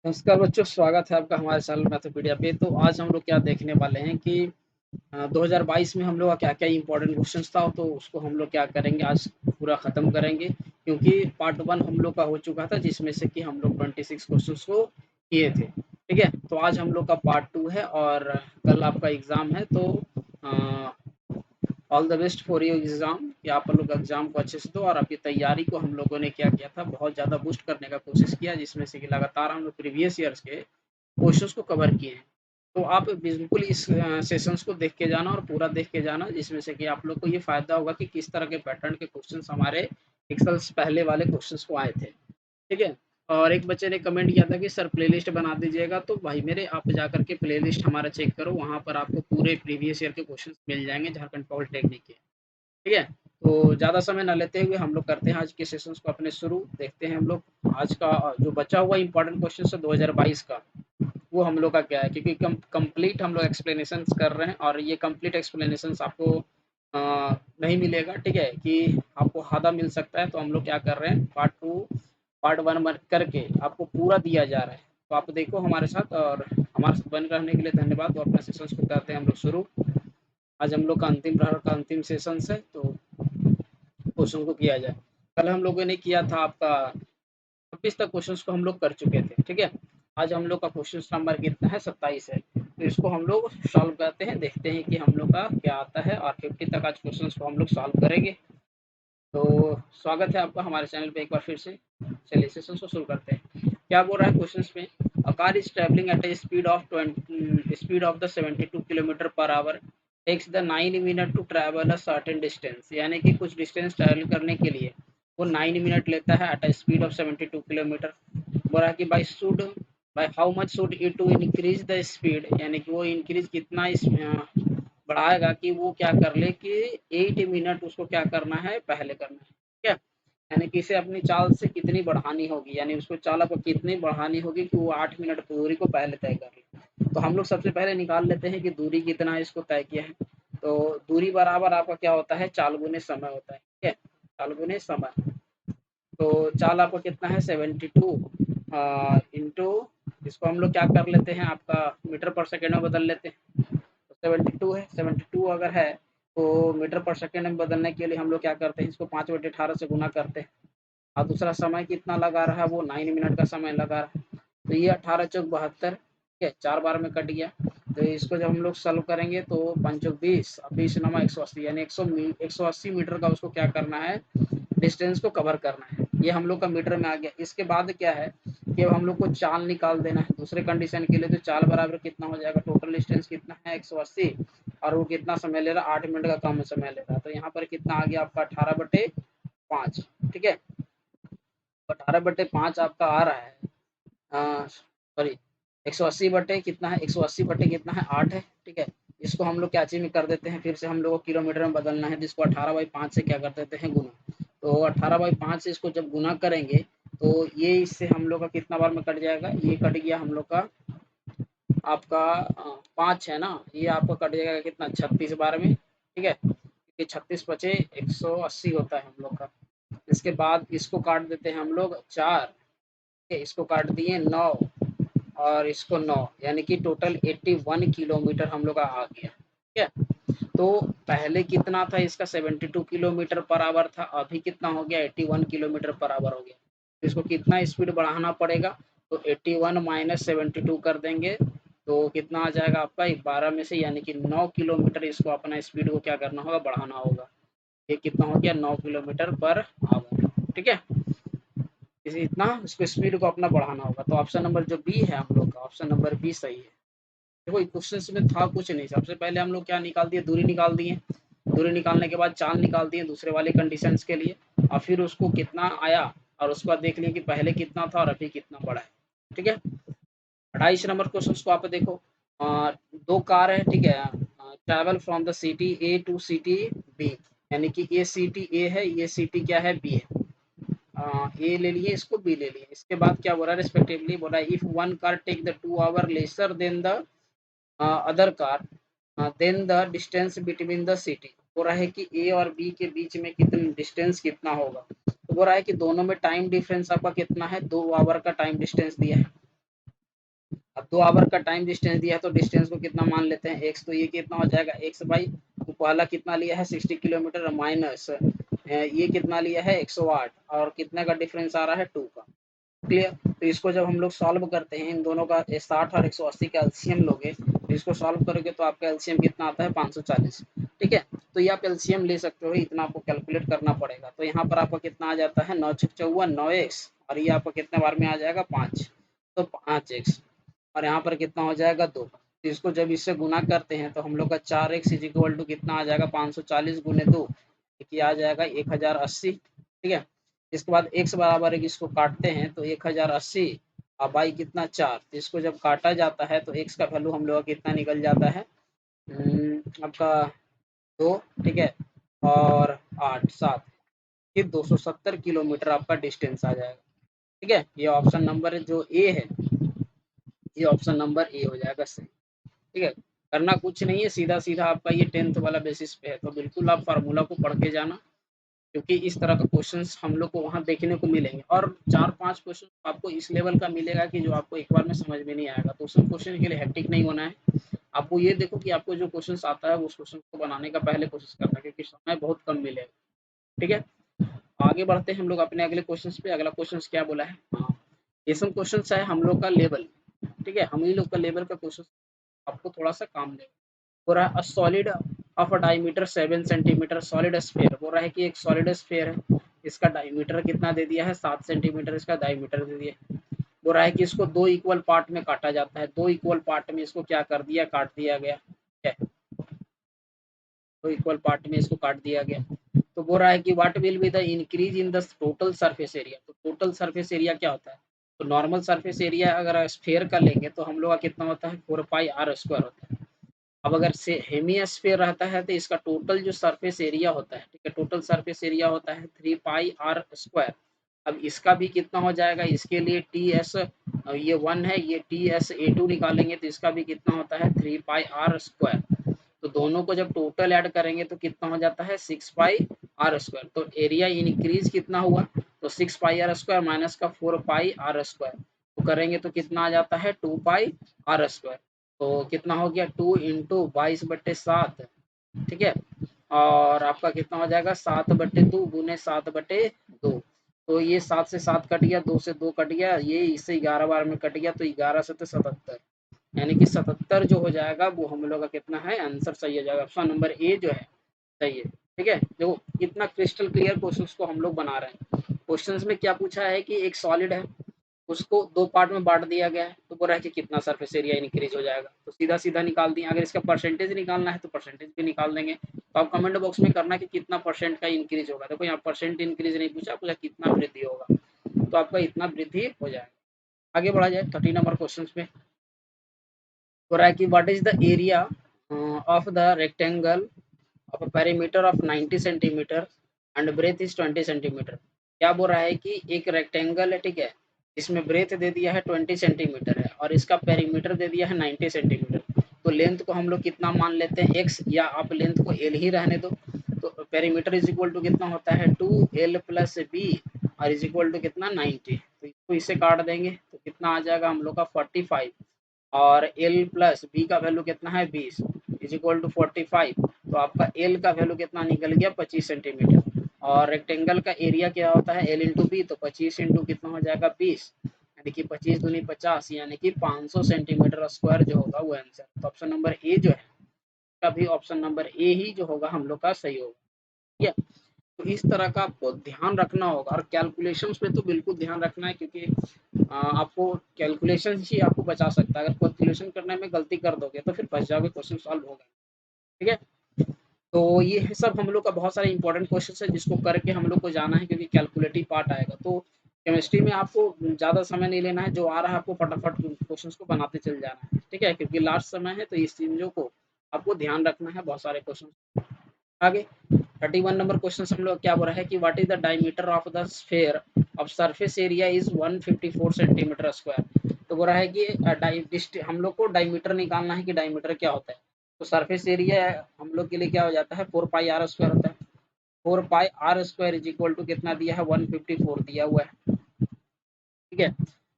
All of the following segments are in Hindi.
नमस्कार बच्चों, स्वागत है आपका हमारे चैनल मैथपीडिया पे। तो आज हम लोग क्या देखने वाले हैं कि 2022 में हम लोग का क्या-क्या इम्पोर्टेंट क्वेश्चंस था, तो उसको हम लोग क्या करेंगे आज पूरा ख़त्म करेंगे। क्योंकि पार्ट 1 हम लोग का हो चुका था, जिसमें से कि हम लोग 26 क्वेश्चंस को किए थे, ठीक है? तो आज हम लोग का पार्ट 2 है और कल आपका एग्ज़ाम है। तो अ, all the best for your exam कि आप लोग एग्ज़ाम को अच्छे से दो। और आपकी तैयारी को हम लोगों ने क्या किया था, बहुत ज़्यादा बूस्ट करने का कोशिश किया, जिसमें से कि लगातार हम लोग प्रीवियस ईयर्स के क्वेश्चंस को कवर किए हैं। तो आप बिल्कुल इस सेशंस को देख के जाना और पूरा देख के जाना, जिसमें से कि आप लोग को ये फ़ायदा होगा कि किस तरह के पैटर्न के क्वेश्चंस हमारे एक्सेल से पहले वाले क्वेश्चंस को आए थे, ठीक है? और एक बच्चे ने कमेंट किया था कि सर प्लेलिस्ट बना दीजिएगा। तो भाई मेरे, आप जाकर के प्लेलिस्ट हमारा चेक करो, वहाँ पर आपको पूरे प्रीवियस ईयर के क्वेश्चंस मिल जाएँगे झारखंड पॉलिटेक्निक के। ठीक है? तो ज़्यादा समय ना लेते हुए हम लोग करते हैं आज के सेशंस को अपने शुरू। देखते हैं हम लोग आज का जो बचा हुआ इम्पोर्टेंट क्वेश्चन है 2022 का, वो हम लोग का क्या है, क्योंकि कंप्लीट हम लोग एक्सप्लेनेशंस कर रहे हैं और ये कंप्लीट एक्सप्लेनेशंस आपको अ, नहीं मिलेगा, ठीक है? कि आपको आधा मिल सकता है। तो हम लोग क्या कर रहे हैं, पार्ट 2 पार्ट 1 करके आपको पूरा दिया जा रहा है। तो आप देखो हमारे साथ, और हमारे साथ बने रहने के लिए धन्यवाद। तो अपने सेशंस को करते हैं हम लोग शुरू। आज हम लोग का अंतिम प्रहर का अंतिम सेशंस है, तो क्वेश्चन को किया जाए। कल हम लोगों ने किया था आपका 26 तक क्वेश्चंस को हम लोग कर चुके थे, ठीक है? आज हम लोग का क्वेश्चन नंबर कितना है, 27 है। तो इसको हम लोग सॉल्व करते हैं, देखते हैं कि हम लोग का क्या आता है, और 50 तक आज क्वेश्चंस को हम लोग सॉल्व करेंगे। तो स्वागत है आपका हमारे चैनल पे एक बार फिर से। चलिए सेशन को शुरू करते हैं। क्या बोल रहा है क्वेश्चंस में, a car is travelling at a speed of the 72 kilometre per hour takes the 9 minute to travel a certain distance. यानी कि कुछ डिस्टेंस ट्रैवल करने के लिए वो 9 मिनट लेता है at a speed of 72 kilometre. बोल रहा है कि by how much should it to increase the speed, यानी कि वो इंक्रीज कितना बढ़ाएगा कि वो क्या कर ले कि 8 मिनट उसको क्या करना है, पहले करना है, ठीक है? यानी कि इसे अपनी चाल से कितनी बढ़ानी होगी, यानी उसको चाल आपको कितनी बढ़ानी होगी कि वो 8 मिनट की दूरी को पहले तय कर ले। तो हम लोग सबसे पहले निकाल लेते हैं कि दूरी कितना है, इसको तय किया है। तो दूरी बराबर आपका क्या होता है, चाल गुने समय होता है, ठीक है? चाल गुने समय। तो चाल आपका कितना है, 72 इंटू, इसको हम लोग क्या कर लेते हैं, आपका मीटर पर सेकेंड में बदल लेते हैं। तो 72 है, 72 अगर है तो मीटर पर सेकंड में बदलने के लिए हम लोग क्या करते हैं, इसको 5/18 से गुना करते हैं। और दूसरा समय कितना लगा रहा है, वो 9 मिनट का समय लगा रहा है। तो ये 18 चौक 72, ठीक है? 4 बार में कट गया। तो इसको जब हम लोग सॉल्व करेंगे तो 5 चौक 20 और 20 नमा 180, यानी 180 मीटर का उसको क्या करना है, डिस्टेंस को कवर करना है। ये हम लोग का मीटर में आ गया। इसके बाद क्या है कि अब हम लोग को चाल निकाल देना है दूसरे कंडीशन के लिए। तो चाल बराबर कितना हो जाएगा, टोटल डिस्टेंस कितना है 180, और वो कितना समय ले रहा है, 8 मिनट का कम समय ले रहा है। तो यहाँ पर कितना आ गया आपका 18/5, ठीक है? 18/5 आपका आ रहा है, सॉरी 180 बटे कितना है, 180 बटे कितना है, 8 है, ठीक है? इसको हम लोग क्या चीज में कर देते हैं, फिर से हम लोग को किलोमीटर में बदलना है, जिसको 18/5 से क्या कर देते हैं, गुना। तो 18/5 से इसको जब गुना करेंगे तो ये इससे हम लोग का कितना बार में कट जाएगा, ये कट गया हम लोग का आपका 5 है ना, ये आपका कट जाएगा कितना, 36 बार में, ठीक है? क्योंकि 36 बचे 180 होता है हम लोग का। इसके बाद इसको काट देते हैं हम लोग 4, ठीक है? इसको काट दिए 9 और इसको 9, यानी कि टोटल 81 किलोमीटर हम लोग का आ गया, ठीक है? तो पहले कितना था इसका, 72 किलोमीटर पर आवर था, अभी कितना हो गया, 81 किलोमीटर पर आवर हो गया। तो इसको कितना स्पीड बढ़ाना पड़ेगा, तो 81 माइनस 72 कर देंगे तो कितना आ जाएगा आपका 12 में से, यानी कि 9 किलोमीटर इसको अपना स्पीड को क्या करना होगा, बढ़ाना होगा। ये कितना हो गया, 9 किलोमीटर पर आवर, ठीक है? इसे इतना इसको स्पीड को अपना बढ़ाना होगा। तो ऑप्शन नंबर जो बी है हम लोग का, ऑप्शन नंबर बी सही है। देखो क्वेश्चन में था कुछ नहीं, सबसे पहले हम लोग क्या निकाल दिए, दूरी निकाल दिए। दूरी निकालने के बाद चाल निकाल दिए दूसरे वाले कंडीशंस के लिए, और फिर उसको कितना आया, और उसके बाद देख लिए कि पहले कितना था और अभी कितना बड़ा है, ठीक है? 28 नंबर क्वेश्चन को आप देखो। दो कार है, ठीक है? Travel from the city A to city B, यानी कि ये सिटी ए है, ये सिटी क्या है, बी है। ए ले लिए, इसको बी ले लिए। इसके बाद क्या बोला, रिस्पेक्टिवली बोला if one car take the 2 hour lesser than the other car, then the distance between the city. हो रहा है कि ए और बी के बीच में कितना डिस्टेंस कितना होगा। तो बोल रहा है कि दोनों में टाइम डिफरेंस आपका कितना है, 2 आवर का टाइम डिस्टेंस दिया है। अब 2 आवर का टाइम डिस्टेंस दिया है तो डिस्टेंस को कितना मान लेते हैं x, तो ये कितना हो जाएगा x बाई, तो पहला कितना लिया है 60 किलोमीटर माइनस ये कितना लिया है 108 और कितने का डिफरेंस आ रहा है 2 का। क्लियर। तो इसको जब हम लोग सॉल्व करते हैं इन दोनों का 60 और 180 का एलसीएम लोगे तो इसको सॉल्व करोगे तो आपका एलसीएम कितना आता है 540। ठीक है, तो ये आप एलसीएम ले सकते हो, इतना आपको कैलकुलेट करना पड़ेगा। तो यहाँ पर आपका कितना आ जाता है 9 छक 54 9x और ये आपका कितने बार में आ जाएगा 5, तो 5x और यहाँ पर कितना हो जाएगा 2। तो इसको जब इससे गुना करते हैं तो हम लोग का 4x इज इक्वल टू कितना आ जाएगा 540 गुने 2, ये आ जाएगा 1080। ठीक है, इसके बाद x बराबर है, इसको काटते हैं तो 1080 और बाई कितना 4, तो इसको जब काटा जाता है तो x का वैल्यू हम लोग का कितना निकल जाता है आपका 2। ठीक है, और 8 7 फिर 270 किलोमीटर आपका डिस्टेंस आ जाएगा। ठीक है, ये ऑप्शन नंबर जो ए है, ये ऑप्शन नंबर ए हो जाएगा सही। ठीक है, करना कुछ नहीं है, सीधा सीधा आपका ये 10th वाला बेसिस पे है, तो बिल्कुल आप फार्मूला को पढ़ के जाना क्योंकि इस तरह का क्वेश्चंस हम लोग को वहाँ देखने को मिलेंगे और 4-5 क्वेश्चन आपको इस लेवल का मिलेगा कि जो आपको एक बार में समझ में नहीं आएगा। तो उस क्वेश्चन के लिए हेक्टिक नहीं होना है, आपको ये देखो कि आपको जो क्वेश्चंस आता है उस क्वेश्चन को बनाने का पहले कोशिश करना, क्योंकि समय बहुत कम मिलेगा। ठीक है, आगे बढ़ते हैं हम लोग अपने अगले क्वेश्चन पे। अगला क्वेश्चन क्या बोला है, हाँ ये सब क्वेश्चन है हम लोग का लेवल। ठीक है, हम ही लोग का लेवल का क्वेश्चन आपको थोड़ा सा काम देगा। हो रहा है solid of a diameter 7 centimetre solid sphere, बोल रहा है कि एक सॉलिड स्फीयर है, इसका डायमीटर कितना दे दिया है 7 सेंटीमीटर, इसका डायमीटर दे दिया है। बोल रहा है कि इसको 2 इक्वल पार्ट में काटा जाता है, 2 इक्वल पार्ट में इसको क्या कर दिया, काट दिया गया है, 2 इक्वल पार्ट में इसको काट दिया गया। तो बोल रहा है कि what will be the increase in the total surface area, तो टोटल सरफेस एरिया क्या होता है, तो नॉर्मल सरफेस एरिया अगर स्फीयर का लेंगे तो हम लोग का कितना होता है 4 पाई आर स्क्वायर होता है। अब अगर से हेमी स्फीयर रहता है तो इसका टोटल जो सरफेस एरिया होता है, ठीक है, टोटल सरफेस एरिया होता है 3 पाई आर स्क्वायर। अब इसका भी कितना हो जाएगा, इसके लिए टी एस ये 1 है, ये टी एस ए 2 निकालेंगे तो इसका भी कितना होता है 3 पाई आर स्क्वायर। तो दोनों को जब टोटल ऐड करेंगे तो कितना हो जाता है 6 पाई आर स्क्वायर। तो एरिया इंक्रीज कितना हुआ, तो 6 पाई आर स्क्वायर माइनस का 4 पाई आर स्क्वायर, तो करेंगे तो कितना आ जाता है 2 पाई आर स्क्वायर। तो कितना हो गया 2 इंटू 22/7। ठीक है, और आपका कितना हो जाएगा 7/2 गुने 7/2। तो ये 7 से 7 कट गया, 2 से 2 कट गया, ये इससे 11 बार में कट गया, तो 11 से 77, यानी कि 77 जो हो जाएगा वो हम लोग का कितना है आंसर सही हो जाएगा। ऑप्शन नंबर ए जो है सही है। ठीक है, देखो कितना क्रिस्टल क्लियर क्वेश्चंस को हम लोग बना रहे हैं। क्वेश्चंस में क्या पूछा है कि एक सॉलिड है, उसको 2 पार्ट में बाँट दिया गया है, तो बोल रहा है कि कितना सरफेस एरिया इंक्रीज हो जाएगा, तो सीधा-सीधा निकाल दिए। अगर इसका परसेंटेज निकालना है तो परसेंटेज भी निकाल देंगे। तो आप कमेंट बॉक्स में करना कि कितना परसेंट का इंक्रीज होगा। देखो यहाँ परसेंट इंक्रीज नहीं पूछा, पूछा कितना वृद्धि होगा, तो आपका इतना वृद्धि हो जाएगा। आगे बढ़ा जाए 30 नंबर क्वेश्चन में। बोल रहा है कि what is the area of the rectangle of a perimeter of 90 centimetre and breadth is 20 centimetre. क्या बोल रहा है कि एक रेक्टेंगल है, ठीक है, इसमें ब्रेथ दे दिया है 20 सेंटीमीटर है और इसका पेरीमीटर दे दिया है 90 सेंटीमीटर। तो लेंथ को हम लोग कितना मान लेते हैं x, या आप लेंथ को l ही रहने दो। तो पेरीमीटर इज इक्वल टू कितना होता है 2l प्लस बी और इज इक्वल टू कितना 90। तो इसको इससे काट देंगे तो कितना आ जाएगा हम लोग का 45 और एल प्लस बी का वैल्यू कितना है 20 इज इक्वल टू 45। तो आपका एल का वैल्यू कितना निकल गया 25 सेंटीमीटर और रेक्टेंगल का एरिया क्या होता है एल इंटू बी, तो 25 इंटू कितना हो जाएगा 20, यानी कि 25 दूनी 50, यानी कि 500 सेंटीमीटर स्क्वायर जो होगा वो आंसर। तो ऑप्शन नंबर ए जो है कभी ऑप्शन नंबर ए ही जो होगा हम लोग का सही होगा। ठीक है, तो इस तरह का आपको ध्यान रखना होगा और कैलकुलेशंस पे तो बिल्कुल ध्यान रखना है, क्योंकि आपको कैलकुलेशन ही आपको बचा सकता है। अगर कैलकुलेशन करने में गलती कर दोगे तो फिर फंस जाओगे, क्वेश्चन सॉल्व होगा। ठीक है, तो ये है सब हम लोग का बहुत सारे इंपॉर्टेंट क्वेश्चन है जिसको करके हम लोग को जाना है, क्योंकि कैलकुलेटिव पार्ट आएगा। तो केमिस्ट्री में आपको ज़्यादा समय नहीं लेना है, जो आ रहा है आपको फटाफट क्वेश्चंस को बनाते चल जाना है। ठीक है, क्योंकि लास्ट समय है तो इस चीज़ों को आपको ध्यान रखना है, बहुत सारे क्वेश्चन। आगे 31 नंबर क्वेश्चन हम लोग क्या बोल रहा है कि what is the diameter of the sphere of surface area is 154 centimetre square. तो बोल रहा है कि हम लोग को डायमीटर निकालना है कि डायमीटर क्या होता है। तो सरफेस एरिया हम लोग के लिए क्या हो जाता है 4 पाई आर स्क्वायर होता है। 4 pi r square is equal to कितना दिया है 154 दिया हुआ है। ठीक है,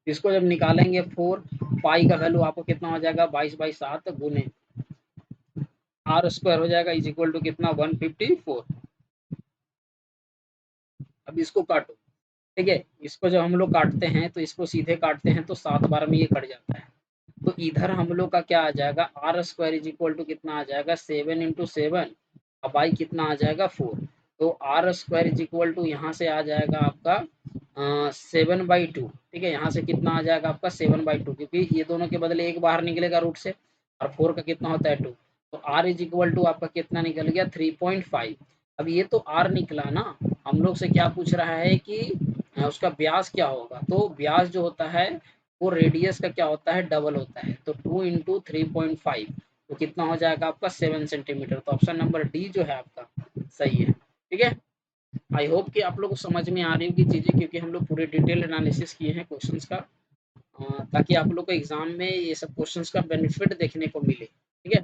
इसको जब निकालेंगे 4 पाई का वैल्यू आपको कितना हो जाएगा 22/7 गुने आर स्क्वायर हो जाएगा इज इक्वल टू कितना 154। अब इसको काटो, ठीक है, इसको जब हम लोग काटते हैं तो इसको सीधे काटते हैं तो 7 बार में ये कट जाता है। तो इधर हम लोग का क्या आ जाएगा r square is equal to कितना आ जाएगा 7 × 7 अब आई कितना आ जाएगा 4। तो r square is equal to यहाँ से आ जाएगा आपका 7/2, ठीक है, यहाँ से कितना आ जाएगा आपका 7/2 क्योंकि ये दोनों के बदले एक बाहर निकलेगा रूट से और 4 का कितना होता है 2। तो आर इज इक्वल टू आपका कितना निकल गया 3.5। अब ये तो आर निकला ना, हम लोग से क्या पूछ रहा है कि उसका ब्यास क्या होगा। तो ब्यास जो होता है वो रेडियस का क्या होता है डबल होता है। तो 2 × 3.5 तो कितना हो जाएगा आपका 7 सेंटीमीटर। तो ऑप्शन नंबर डी जो है आपका सही है, ठीक है। आई होप कि आप लोग को समझ में आ रही होगी चीज़ें, क्योंकि हम लोग पूरे डिटेल एनालिसिस किए हैं क्वेश्चंस का, ताकि आप लोग को एग्जाम में ये सब क्वेश्चंस का बेनिफिट देखने को मिले, ठीक है।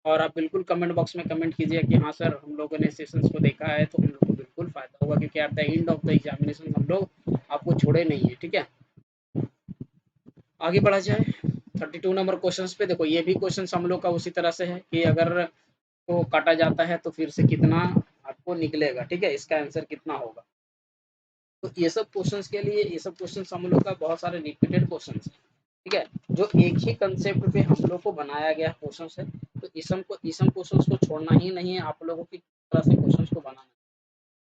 और आप बिल्कुल कमेंट बॉक्स में कमेंट कीजिए कि हाँ सर हम लोगों ने सेशंस को देखा है, तो हम लोग को बिल्कुल फ़ायदा होगा, क्योंकि at the end of the examination हम लोग आपको छोड़े नहीं है, ठीक है। आगे बढ़ा जाए 32 नंबर क्वेश्चंस पे। देखो ये भी क्वेश्चंस हम लोग का उसी तरह से है कि अगर को काटा जाता है तो फिर से कितना आपको निकलेगा, ठीक है, इसका आंसर कितना होगा। तो ये सब क्वेश्चंस के लिए, ये सब क्वेश्चंस हम लोग का बहुत सारे रिपीटेड क्वेश्चंस है, ठीक है, जो एक ही कंसेप्ट पे हम लोग को बनाया गया क्वेश्चंस है। तो इसम क्वेश्चंस को छोड़ना ही नहीं है, आप लोगों की तरह से क्वेश्चंस को बनाना,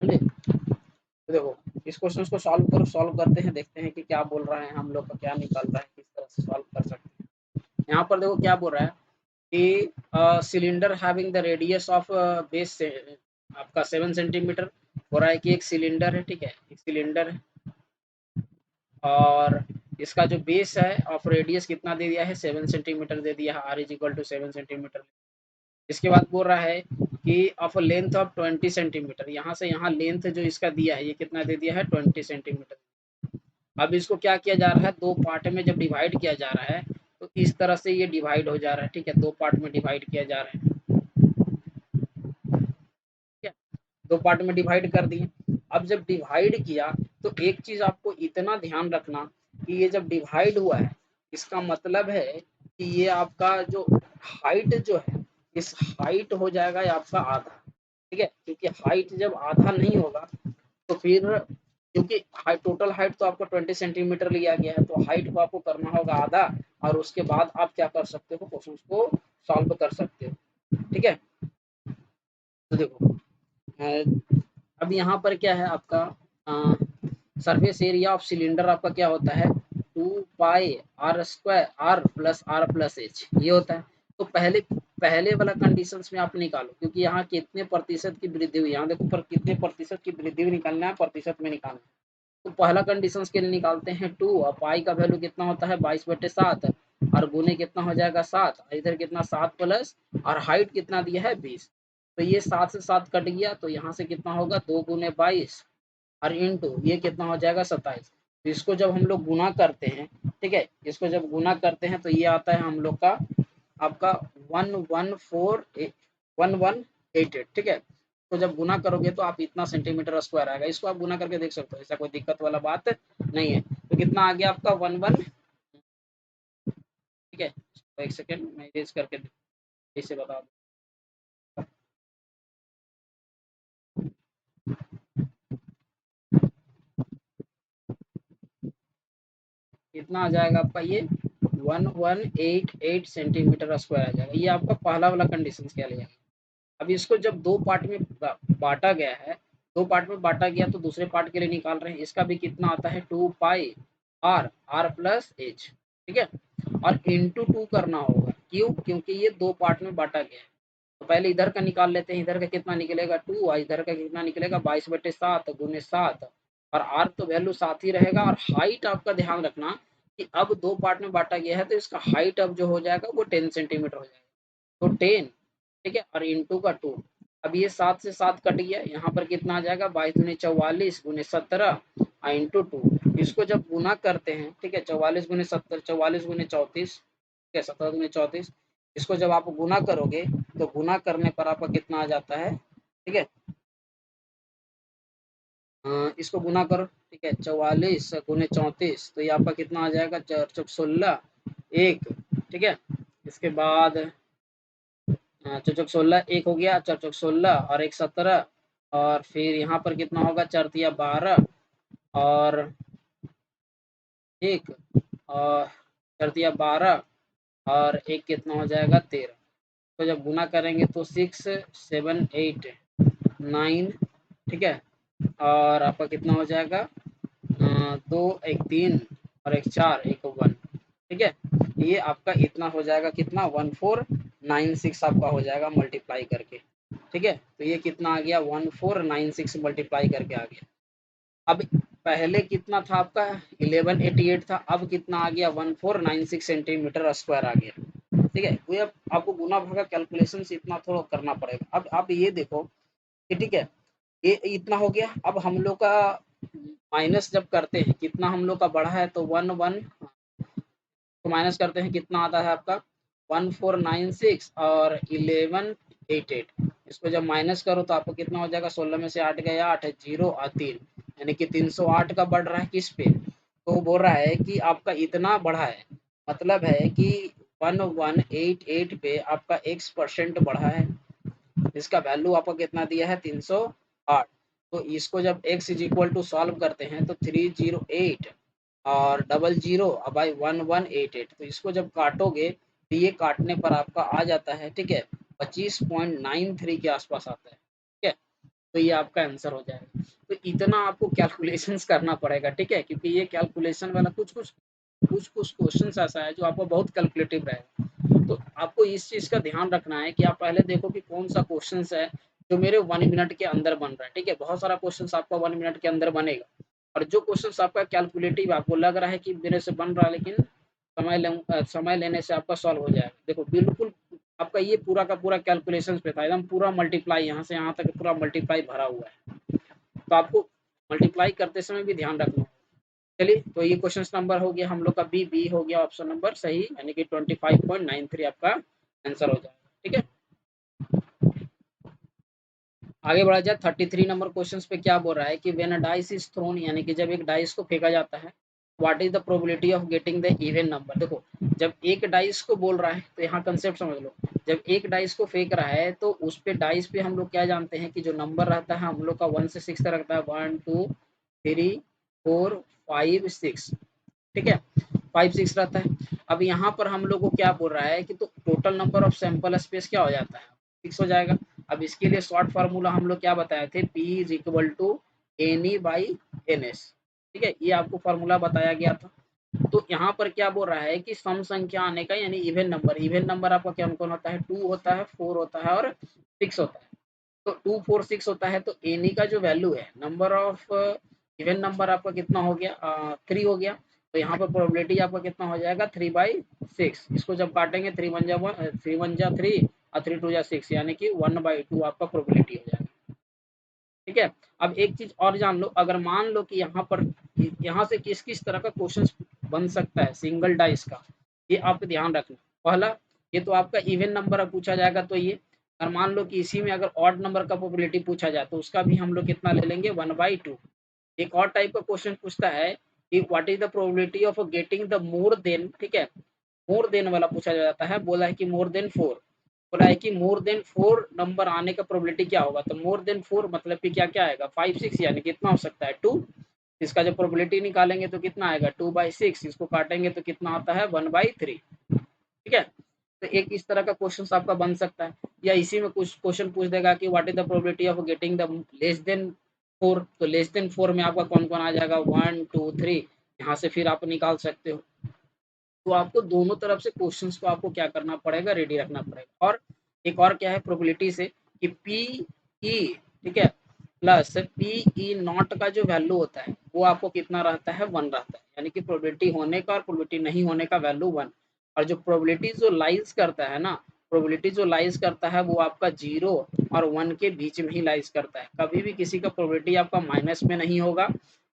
समझे। तो देखो इस क्वेश्चन को सॉल्व करते हैं, देखते हैं कि क्या बोल रहा है, हम लोग का क्या निकल रहा है, किस तरह से सॉल्व कर सकते हैं। यहाँ पर देखो क्या बोल रहा है कि cylinder having the radius of base से आपका 7 सेंटीमीटर हो रहा है कि एक सिलेंडर है, ठीक है, एक सिलेंडर है और इसका जो बेस है ऑफ रेडियस कितना दे दिया है 7 सेंटीमीटर दे दिया है, r is equal to 7 centimetre. इसके बाद बोल रहा है कि ऑफ लेंथ ऑफ 20 सेंटीमीटर, यहाँ से यहाँ लेंथ जो इसका दिया है ये कितना दे दिया है 20 सेंटीमीटर। अब इसको क्या किया जा रहा है, दो पार्ट में जब डिवाइड किया जा रहा है तो इस तरह से ये डिवाइड हो जा रहा है, ठीक है, दो पार्ट में डिवाइड किया जा रहा है, ठीक है, दो पार्ट में डिवाइड कर दिए। अब जब डिवाइड किया तो एक चीज आपको इतना ध्यान रखना कि ये जब डिवाइड हुआ है इसका मतलब है कि ये आपका जो हाइट जो है इस हाइट हो जाएगा ये आपका आधा, ठीक है, क्योंकि हाइट जब आधा नहीं होगा तो फिर क्योंकि हाइट टोटल हाइट तो आपको 20 सेंटीमीटर लिया गया है, तो हाइट को आपको करना होगा आधा और उसके बाद आप क्या कर सकते हो क्वेश्चन को सॉल्व कर सकते हो, ठीक है। तो देखो अब यहाँ पर क्या है आपका सरफेस एरिया ऑफ सिलेंडर आपका क्या होता है 2πr² r+r+h ये होता है। तो पहले वाला कंडीशंस में आप निकालो, क्योंकि यहाँ कितने प्रतिशत की वृद्धि हुई, यहाँ देखो पर कितने प्रतिशत की वृद्धि हुई निकालना है, प्रतिशत में निकालना है। तो पहला कंडीशंस के लिए निकालते हैं 2 और पाई का वैल्यू कितना होता है 22/7 और गुने कितना हो जाएगा 7, इधर कितना 7 प्लस और हाइट कितना दिया है 20। तो ये 7 से 7 कट गया तो यहाँ से कितना होगा 2 × 22 और इंटू ये कितना हो जाएगा 27। तो इसको जब हम लोग गुना करते हैं, ठीक है, इसको जब गुना करते हैं तो ये आता है हम लोग का आपका 1148, ठीक है। तो जब गुना करोगे तो आप इतना सेंटीमीटर स्क्वायर आएगा, इसको आप गुना करके देख सकते हो, ऐसा कोई दिक्कत वाला बात नहीं है। तो कितना आ गया आपका 11, ठीक है। तो एक सेकेंड मैं इरेज करके इसे बता दूँ। कितना आ जाएगा आपका ये 1188 सेंटीमीटर स्क्वायर आ जाएगा। ये आपका पहला वाला कंडीशन क्या लिया। अब इसको जब दो पार्ट में बांटा गया है, दो पार्ट में बांटा गया तो दूसरे पार्ट के लिए निकाल रहे हैं, इसका भी कितना आता है 2πr+h, ठीक है, और इंटू 2 करना होगा, क्यों, क्योंकि ये दो पार्ट में बांटा गया है। तो पहले इधर का निकाल लेते हैं, इधर का कितना निकलेगा 2 और इधर का कितना निकलेगा 22/7 गुने 7 और आर तो वैल्यू 7 ही रहेगा। और हाइट आपका ध्यान रखना कि अब दो पार्ट में बांटा गया है तो इसका हाइट अब जो हो जाएगा वो 10 सेंटीमीटर हो जाएगा। तो 10, ठीक है, और इंटू का 2। अब ये 7 से 7 कट गया, यहाँ पर कितना आ जाएगा 22×44 गुने 17 इंटू 2। इसको जब गुना करते हैं, ठीक है, 44 गुने 70 44 गुने 34, ठीक है, 17 गुने 34। इसको जब आप गुना करोगे तो गुना करने पर आपका कितना आ जाता है, ठीक है, इसको गुना करो, ठीक है, 44 गुने 34 तो ये आपका कितना आ जाएगा 4 चौक 16 1, ठीक है। इसके बाद चौचक 16 1 हो गया, चौचक 16 और 1 17 और फिर यहाँ पर कितना होगा 4 तिया 12 और 1 और 4 तिया 12 और 1 कितना हो जाएगा 13। तो जब गुना करेंगे तो 6 7 8 9, ठीक है। और आपका कितना हो जाएगा 2 1 3 और 1 4 1 1, ठीक है। ये आपका इतना हो जाएगा कितना 1496 आपका हो जाएगा मल्टीप्लाई करके, ठीक है। तो ये कितना आ गया 1496 मल्टीप्लाई करके आ गया। अब पहले कितना था आपका 1188 था, अब कितना आ गया 1496 सेंटीमीटर स्क्वायर आ गया, ठीक है। तो अब आपको गुना भागा कैलकुलेशन से इतना थोड़ा करना पड़ेगा। अब आप ये देखो कि ठीक है, ये इतना हो गया। अब हम लोग का माइनस जब करते हैं कितना हम लोग का बढ़ा है तो 1 1, तो माइनस करते हैं कितना आता है आपका 1496 और 1188। इसको जब माइनस करो तो आपको कितना हो जाएगा 16 में से 8 गया 8 है 0 और 3, यानी कि 308 का बढ़ रहा है किस पे, तो वो बोल रहा है कि आपका इतना बढ़ा है, मतलब है कि 1188 पे आपका x% बढ़ा है। इसका वैल्यू आपको कितना दिया है 308। तो इसको जब x is equal to solve करते हैं तो 308 और 00 बाई 1188, तो इसको जब काटोगे तो ये काटने पर आपका आ जाता है, ठीक है, 25.93 के आसपास आता है, ठीक है। तो ये आपका आंसर हो जाएगा। तो इतना आपको कैलकुलेशंस करना पड़ेगा, ठीक है, क्योंकि ये कैलकुलेशन वाला कुछ क्वेश्चन ऐसा है जो आपको बहुत कैलकुलेटिव रहेगा। तो आपको इस चीज़ का ध्यान रखना है कि आप पहले देखो कि कौन सा क्वेश्चन है जो मेरे 1 मिनट के अंदर बन रहा है, ठीक है। बहुत सारा क्वेश्चन आपका 1 मिनट के अंदर बनेगा, और जो क्वेश्चन आपका कैलकुलेटिव आपको लग रहा है कि मेरे से बन रहा है लेकिन समय लेने से आपका सॉल्व हो जाएगा। देखो बिल्कुल आपका ये पूरा का पूरा कैलकुलेशन पे था, एकदम पूरा मल्टीप्लाई यहाँ से यहाँ तक पूरा मल्टीप्लाई भरा हुआ है। तो आपको मल्टीप्लाई करते समय भी ध्यान रखना है। चलिए, तो ये क्वेश्चन नंबर हो गया हम लोग का बी हो गया ऑप्शन नंबर सही, यानी कि 25.93 आपका आंसर हो जाएगा, ठीक है। आगे बढ़ा जाए 33 नंबर क्वेश्चन पे क्या बोल रहा है कि when a dice is throne, यानी कि जब एक डाइस को फेंका जाता है, what is the probability of getting the even number. देखो जब एक डाइस को बोल रहा है तो यहाँ कंसेप्ट समझ लो, जब एक डाइस को फेंक रहा है तो उस पे डाइस पे हम लोग क्या जानते हैं कि जो नंबर रहता है हम लोग का 1 से 6 तक रहता है, 1 2 3 4 5 6, ठीक है, 5 6 रहता है। अब यहाँ पर हम लोग को क्या बोल रहा है कि तो total number of sample space क्या हो जाता है 6 हो जाएगा। अब इसके लिए शॉर्ट फार्मूला हम लोग क्या बताए थे, P is equal to n e by n s, ठीक है, ये आपको फार्मूला बताया गया था। तो यहाँ पर क्या बोल रहा है कि सम संख्या आने का, यानी इवन नंबर आपका क्या कौन होता है 2 होता है 4 होता है और 6 होता है। तो 2 4 6 होता है, तो एन ई का जो वैल्यू है नंबर ऑफ इवन नंबर आपका कितना हो गया 3 हो गया। तो यहाँ पर प्रोबेबिलिटी आपका कितना हो जाएगा 3/6। इसको जब काटेंगे 3 1 जा 1 3 1 जा 3 और 3 2 जा 6, यानी कि 1/2 आपका प्रोबेबिलिटी हो जाएगा, ठीक है। अब एक चीज और जान लो, अगर मान लो कि यहाँ से किस किस तरह का क्वेश्चन बन सकता है सिंगल डाइस का, ये आप ध्यान रखना। पहला, ये तो आपका इवन नंबर पूछा जाएगा, तो ये अगर मान लो कि इसी में अगर ऑड नंबर का प्रोबेबिलिटी पूछा जाए तो उसका भी हम लोग कितना ले लेंगे 1/2। एक और टाइप का क्वेश्चन पूछता है कि what is the probability of getting the more than, ठीक है, मोर देन वाला पूछा जाता है। बोला है कि मोर देन 4, बोला है कि मोर देन 4 नंबर आने का प्रोबेबिलिटी क्या होगा, तो मोर देन 4 मतलब कि क्या क्या आएगा 5 6, यानी कितना हो सकता है 2। इसका जब प्रोबेबिलिटी निकालेंगे तो कितना आएगा 2/6, इसको काटेंगे तो कितना आता है 1/3, ठीक है। तो एक इस तरह का क्वेश्चन आपका बन सकता है, या इसी में कुछ क्वेश्चन पूछ देगा कि what is the probability of getting the less than 4, तो लेस देन 4 में आपका कौन कौन आ जाएगा 1 2 3, यहाँ से फिर आप निकाल सकते हो। तो आपको दोनों तरफ से क्वेश्चंस को आपको क्या करना पड़ेगा, रेडी रखना पड़ेगा। और एक और क्या है प्रोबेबिलिटी से कि पी ई, ठीक है, प्लस पी ई नॉट का जो वैल्यू होता है वो आपको कितना रहता है 1 रहता है, यानी कि प्रोबेबिलिटी होने का और प्रोबेबिलिटी नहीं होने का वैल्यू 1। और जो प्रोबेबिलिटी जो लाइज करता है ना, प्रोबेबिलिटी जो लाइज करता है वो आपका 0 और 1 के बीच में ही लाइज करता है। कभी भी किसी का प्रोबेबिलिटी आपका माइनस में नहीं होगा,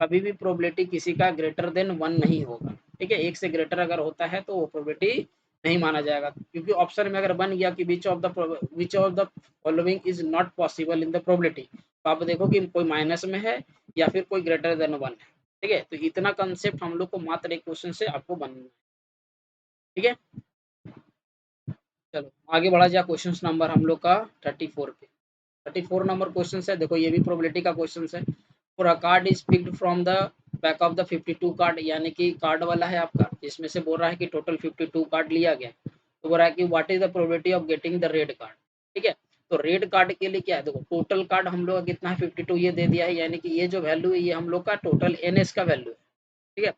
कभी भी प्रोबेबिलिटी किसी का ग्रेटर देन 1 नहीं होगा, ठीक है। एक से ग्रेटर अगर होता है तो वो प्रोबेबिलिटी नहीं माना जाएगा, क्योंकि ऑप्शन में अगर बन गया कि which of the following is not possible in the probability, तो आप देखो कि कोई माइनस में है या फिर कोई ग्रेटर देन 1 है, ठीक है। तो इतना कंसेप्ट हम लोग को मात्र एक क्वेश्चन से आपको बनना है, ठीक है। चलो आगे बढ़ा जाए, क्वेश्चन नंबर हम लोग का 34 पे। 34 नंबर क्वेश्चन है, देखो ये भी प्रोबेबिलिटी का क्वेश्चन है। For a card is picked from the back of the 52 card, यानी कि कार्ड वाला है आपका, जिसमें से बोल रहा है कि टोटल 52 कार्ड लिया गया, तो बोल रहा है कि what is the probability of getting the red card. ठीक है, तो रेड कार्ड के लिए क्या है, देखो टोटल कार्ड हम लोग कितना है 52, ये दे दिया है, यानी कि ये जो वैल्यू है ये हम लोग का टोटल एनएस का वैल्यू है। ठीक है,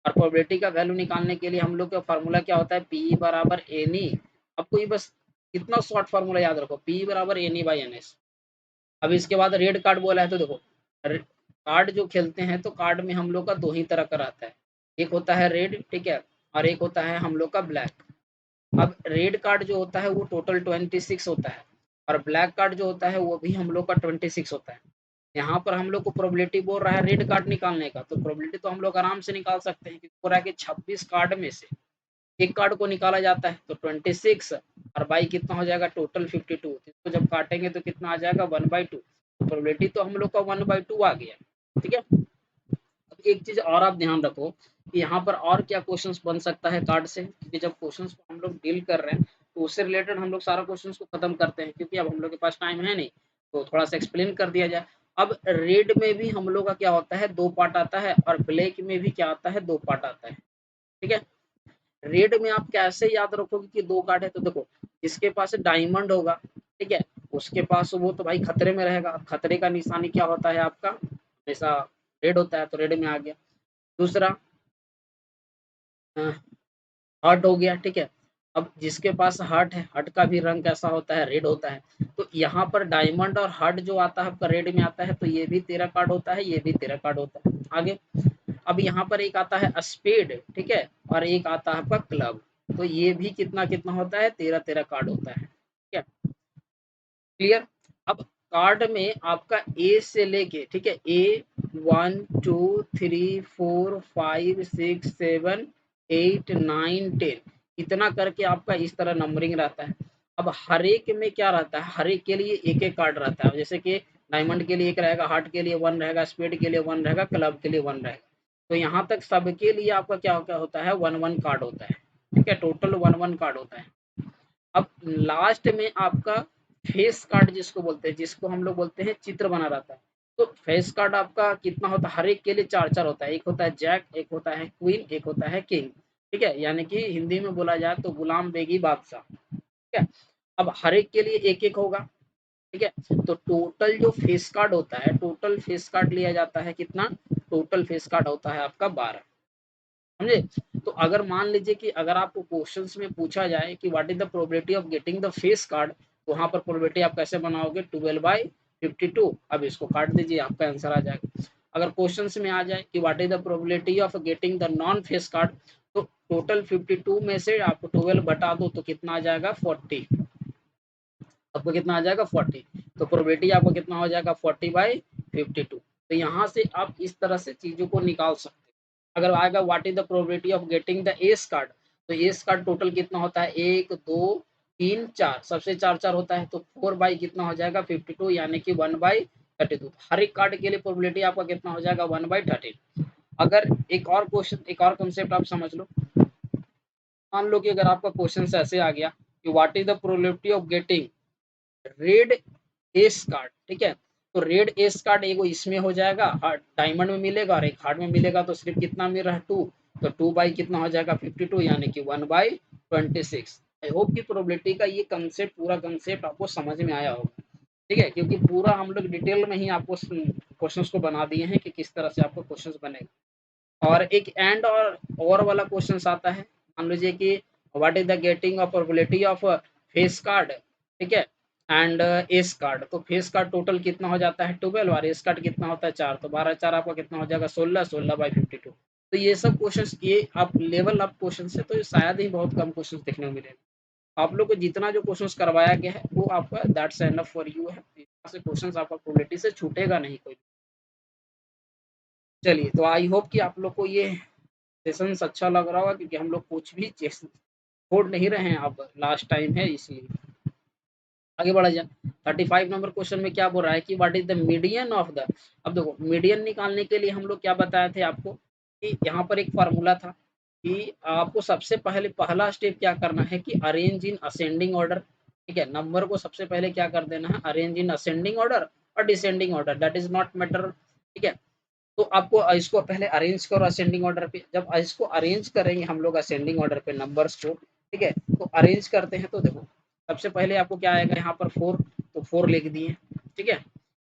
और प्रोबेबिलिटी का वैल्यू निकालने के लिए हम लोग का फार्मूला क्या होता है, पी बराबर एन ई। आपको ये बस इतना शॉर्ट फार्मूला याद रखो, पी बराबर n e by n s. अब इसके बाद रेड कार्ड बोला है, तो देखो कार्ड जो खेलते हैं तो कार्ड में हम लोग का दो ही तरह का रहता है, एक होता है रेड, ठीक है, और एक होता है हम लोग का ब्लैक। अब रेड कार्ड जो होता है वो टोटल 26 होता है, और ब्लैक कार्ड जो होता है वो भी हम लोग का 26 होता है। यहाँ पर हम लोग को प्रोबेबिलिटी बोल रहा है रेड कार्ड निकालने का, तो प्रोबेबिलिटी तो हम लोग आराम से निकाल सकते हैं, क्योंकि बोल रहा है कि 26 कार्ड में से एक कार्ड को निकाला जाता है, तो 26 और बाई कितना हो जाएगा टोटल 52, इसको जब काटेंगे तो कितना आ जाएगा 1/2, तो प्रोबेबिलिटी तो हम लोग का 1/2 आ गया। ठीक है, अब एक चीज और आप ध्यान रखो कि यहाँ पर और क्या क्वेश्चंस बन सकता है कार्ड से, क्योंकि जब क्वेश्चंस को हम लोग डील कर रहे हैं तो उससे रिलेटेड हम लोग सारा क्वेश्चंस को खत्म करते हैं, क्योंकि अब हम लोग के पास टाइम है नहीं, तो थोड़ा सा एक्सप्लेन कर दिया जाए। अब रेड में भी हम लोग का क्या होता है, दो पार्ट आता है, और ब्लैक में भी क्या आता है, दो पार्ट आता है। ठीक है, रेड में आप कैसे याद रखोगे कि दो कार्ड है, तो देखो जिसके पास डायमंड होगा, ठीक है, उसके पास वो तो भाई खतरे में रहेगा। खतरे का निशानी क्या होता है आपका, हमेशा रेड होता है, तो रेड में आ गया। दूसरा हार्ट हो गया, ठीक है, अब जिसके पास हार्ट है, हार्ट का भी रंग कैसा होता है, रेड होता है। तो यहाँ पर डायमंड और हार्ट जो आता है आपका रेड में आता है, तो ये भी तेरा कार्ड होता है, ये भी तेरा कार्ड होता है। आगे अब यहाँ पर एक आता है स्पेड, ठीक है, और एक आता है आपका क्लब, तो ये भी कितना कितना होता है, तेरा तेरा कार्ड होता है। ठीक है, क्लियर। अब कार्ड में आपका ए से लेके, ठीक है, ए 1 2 3 4 5 6 7 8 9 10, इतना करके आपका इस तरह नंबरिंग रहता है। अब हर एक में क्या रहता है, हर एक के लिए एक एक कार्ड रहता है, जैसे कि डायमंड के लिए एक रहेगा, हार्ट के लिए वन रहेगा, स्पेड के लिए वन रहेगा, क्लब के लिए वन रहेगा। तो यहाँ तक सबके लिए आपका क्या क्या होता है, वन वन कार्ड होता है। ठीक है, टोटल वन वन कार्ड होता है। अब लास्ट में आपका फेस कार्ड जिसको बोलते हैं, जिसको हम लोग बोलते हैं चित्र बना रहता है, तो फेस कार्ड आपका कितना होता है, हर एक के लिए चार चार होता है, एक होता है जैक, एक होता है क्वीन, एक होता है किंग। ठीक है, यानी कि हिंदी में बोला जाए तो गुलाम बेगी बादशाह। ठीक है, अब हर एक के लिए एक एक होगा। ठीक है, तो टोटल जो फेस कार्ड होता है, टोटल फेस कार्ड लिया जाता है कितना, टोटल फेस कार्ड होता है आपका 12। समझे, तो अगर मान लीजिए कि अगर आपको क्वेश्चंस में पूछा जाए कि what is the probability of getting the face card, तो वहां पर प्रोबेबिलिटी आप कैसे बनाओगे, 12/52। अब इसको काट दीजिए, आपका आंसर आ जाएगा। अगर क्वेश्चंस में आ जाए कि what is the probability of getting the non face card, तो टोटल 52 में से आपको 12 बटा दो तो कितना आ जाएगा 40। आपको कितना आ जाएगा 40, तो प्रोबेबिलिटी आपको कितना हो जाएगा 40/52। तो यहाँ से आप इस तरह से चीजों को निकाल सकते हैं। अगर आएगा what is the probability of getting the S card, तो एस कार्ड टोटल कितना होता है, 1 2 3 4, सबसे चार चार होता है, तो 4 बाई कितना हो जाएगा 52, यानी कि 1/32। हर एक कार्ड के लिए प्रोबेबिलिटी आपका कितना हो जाएगा 1/13। अगर एक और क्वेश्चन, एक और कंसेप्ट आप समझ लो, मान लो कि अगर आपका क्वेश्चन ऐसे आ गया कि what is the probability of getting red S card, ठीक है, तो रेड एस कार्ड एगो इसमें हो जाएगा, डायमंड में मिलेगा, और एक हार्ड में मिलेगा, तो सिर्फ कितना मिल रहा है 2, तो 2 बाई कितना हो जाएगा 52, यानी कि 1/26। आई होप की प्रोबेबिलिटी का ये कंसेप्ट, पूरा कंसेप्ट आपको समझ में आया होगा। ठीक है, क्योंकि पूरा हम लोग डिटेल में ही आपको क्वेश्चंस को बना दिए हैं कि किस तरह से आपको क्वेश्चंस बनेगा। और एक एंड और वाला क्वेश्चन आता है, मान लीजिए कि what is the getting off probability of face card, ठीक है, एंड एस कार्ड, तो फेस कार्ड टोटल कितना हो जाता है 12, और एस कार्ड कितना होता है 4, तो 12 4 आपका कितना हो जाएगा 16, 16/52। तो ये सब क्वेश्चंस, ये आप लेवल अप क्वेश्चन है, तो शायद ही बहुत कम क्वेश्चन देखने को मिलेगा। आप लोग को जितना जो क्वेश्चंस करवाया गया है वो आपका दैट्स एनफ फॉर यू है, से क्वेश्चंस आपका प्रोबेबिलिटी से छूटेगा नहीं कोई। चलिए, तो आई होप कि आप लोग को ये सेशन अच्छा लग रहा होगा, क्योंकि हम लोग कुछ भी छोड़ नहीं रहे हैं, अब लास्ट टाइम है इसलिए। आगे बढ़ा जाए, 35 नंबर क्वेश्चन में क्या बोल रहा है कि what is the median of the. अब देखो मीडियन निकालने के लिए हम लोग क्या बताए थे आपको कि यहाँ पर एक फार्मूला था, कि आपको सबसे पहले पहला स्टेप क्या करना है कि अरेंज इन असेंडिंग ऑर्डर, ठीक है? नंबर को सबसे पहले क्या कर देना है, अरेंज इन असेंडिंग ऑर्डर और descending order, that is not matter, ठीक है? तो आपको इसको पहले अरेंज करो असेंडिंग ऑर्डर पे। जब इसको अरेंज करेंगे हम लोग असेंडिंग ऑर्डर पे नंबर्स को, ठीक है? तो अरेंज करते हैं तो देखो, सबसे पहले आपको क्या आएगा यहाँ पर 4, तो 4 लिख दिए, ठीक है?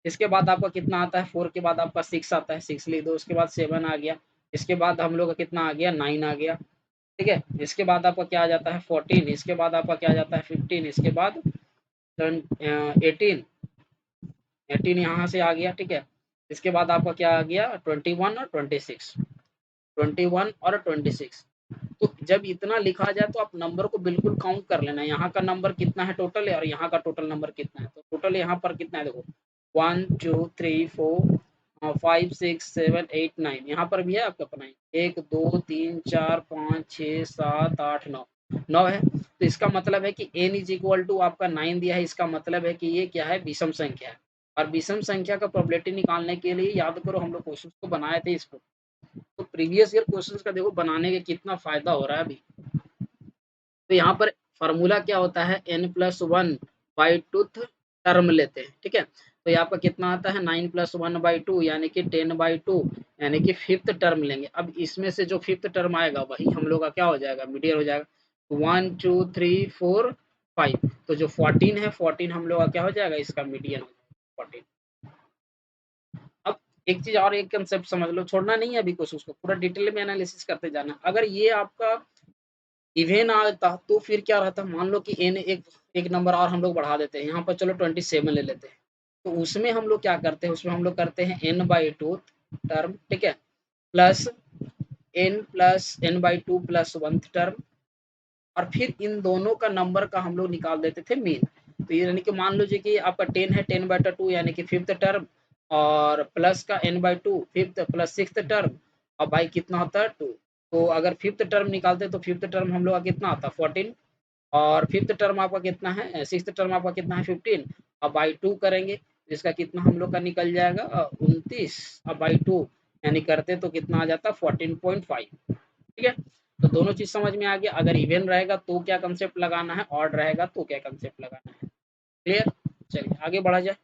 इसके बाद आपका कितना आता है, 4 के बाद आपका 6 आता है, 6 लिख दो, उसके बाद 7 आ गया, इसके बाद हम लोग का कितना आ गया, 9 आ गया, ठीक है? इसके बाद आपका क्या आ जाता है 14, इसके बाद आपका क्या आ जाता है 15, इसके बाद 18, 18 यहाँ से आ गया, ठीक है? इसके बाद आपका क्या आ गया 21 और 26, 21 और 26। तो जब इतना लिखा जाए तो आप नंबर को बिल्कुल काउंट कर लेना, यहाँ का नंबर कितना है टोटल है और यहाँ का टोटल नंबर कितना है, तो टोटल यहाँ पर कितना है देखो 1 2 3 4 5 6 7 8 9, यहाँ पर भी है आपका अपना 1 2 3 4 5 6 7 8 9, 9 है। तो इसका मतलब है कि n इज इक्वल टू आपका 9 दिया है, इसका मतलब है कि ये क्या है, विषम संख्या है। और विषम संख्या का प्रोबेबिलिटी निकालने के लिए याद करो हम लोग क्वेश्चन को बनाए थे इसको, तो प्रीवियस ईयर क्वेश्चंस का देखो बनाने का कितना फायदा हो रहा है अभी। तो यहाँ पर फॉर्मूला क्या होता है, n+1 बाई टूथ टर्म लेते हैं, ठीक है? तो यहाँ पर कितना आता है 9+1/2 यानी कि 10/2, यानी कि फिफ्थ टर्म लेंगे। अब इसमें से जो फिफ्थ टर्म आएगा वही हम लोग का क्या हो जाएगा, मीडियन हो जाएगा। 1 2 3 4 5, तो जो 14 है 14 हम लोग का क्या हो जाएगा, इसका मीडियन हो जाएगा 14। अब एक चीज और, एक कंसेप्ट समझ लो, छोड़ना नहीं है अभी क्वेश्चन को, पूरा डिटेल में एनालिसिस करते जाना। अगर ये आपका इवेन आता तो फिर क्या रहता, मान लो कि एन एक एक नंबर और हम लोग बढ़ा देते हैं, यहाँ पर चलो 27 ले लेते हैं, तो उसमें हम लोग क्या करते हैं, उसमें हम लोग करते हैं n/2 टर्म, ठीक है? Plus n+n/2 plus 1th term, और फिर इन दोनों का नंबर का हम लोग निकाल देते थे मीन। तो ये यानी कि मान लीजिए कि आपका 10 है, 10/2 यानी कि फिफ्थ टर्म, और प्लस का n/2 fifth plus sixth term, और भाई कितना होता है 2। तो अगर फिफ्थ टर्म निकालते तो फिफ्थ टर्म हम लोग का कितना आता है 14, और फिफ्थ टर्म आपका कितना है, सिक्स्थ टर्म आपका कितना है 15, और बाई 2 करेंगे जिसका कितना हम लोग का निकल जाएगा 29, और बाई 2 यानी करते तो कितना आ जाता 14.5, ठीक है? तो दोनों चीज समझ में आ गया। अगर इवन रहेगा तो क्या कंसेप्ट लगाना है, ऑड रहेगा तो क्या कंसेप्ट लगाना है, क्लियर? चलिए आगे बढ़ा जाए,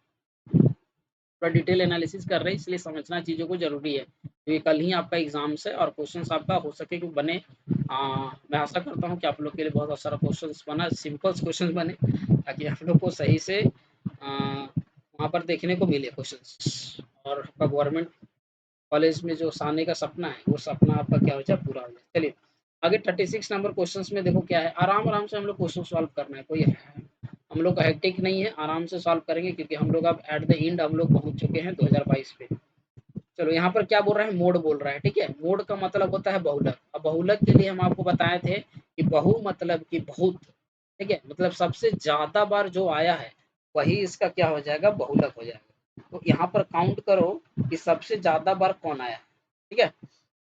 थोड़ा डिटेल एनालिसिस कर रहे हैं इसलिए समझना चीज़ों को जरूरी है, क्योंकि कल ही आपका एग्जाम्स है और क्वेश्चंस आपका हो सके कि बने। मैं आशा करता हूँ कि आप लोग के लिए बहुत सारा क्वेश्चंस बना, सिंपल क्वेश्चंस बने, ताकि आप लोग को सही से वहाँ पर देखने को मिले क्वेश्चंस, और आपका गवर्नमेंट कॉलेज में जो आने का सपना है वो सपना आपका क्या हो जाए, पूरा हो जाए। चलिए आगे 36 नंबर क्वेश्चंस में देखो क्या है, आराम आराम से हम लोग क्वेश्चन सॉल्व करना है, कोई हम लोग का हेक्टिक नहीं है, आराम से सॉल्व करेंगे, क्योंकि हम लोग अब एट द एंड हम लोग पहुंच चुके हैं 2022 पे। चलो यहाँ पर क्या बोल रहा है, मोड बोल रहा है, ठीक है? मोड का मतलब होता है बहुलक। अब बहुलक के लिए हम आपको बताए थे कि बहु मतलब कि बहुत, ठीक है? मतलब सबसे ज्यादा बार जो आया है वही इसका क्या हो जाएगा, बहुलक हो जाएगा। तो यहाँ पर काउंट करो कि सबसे ज्यादा बार कौन आया है, ठीक है?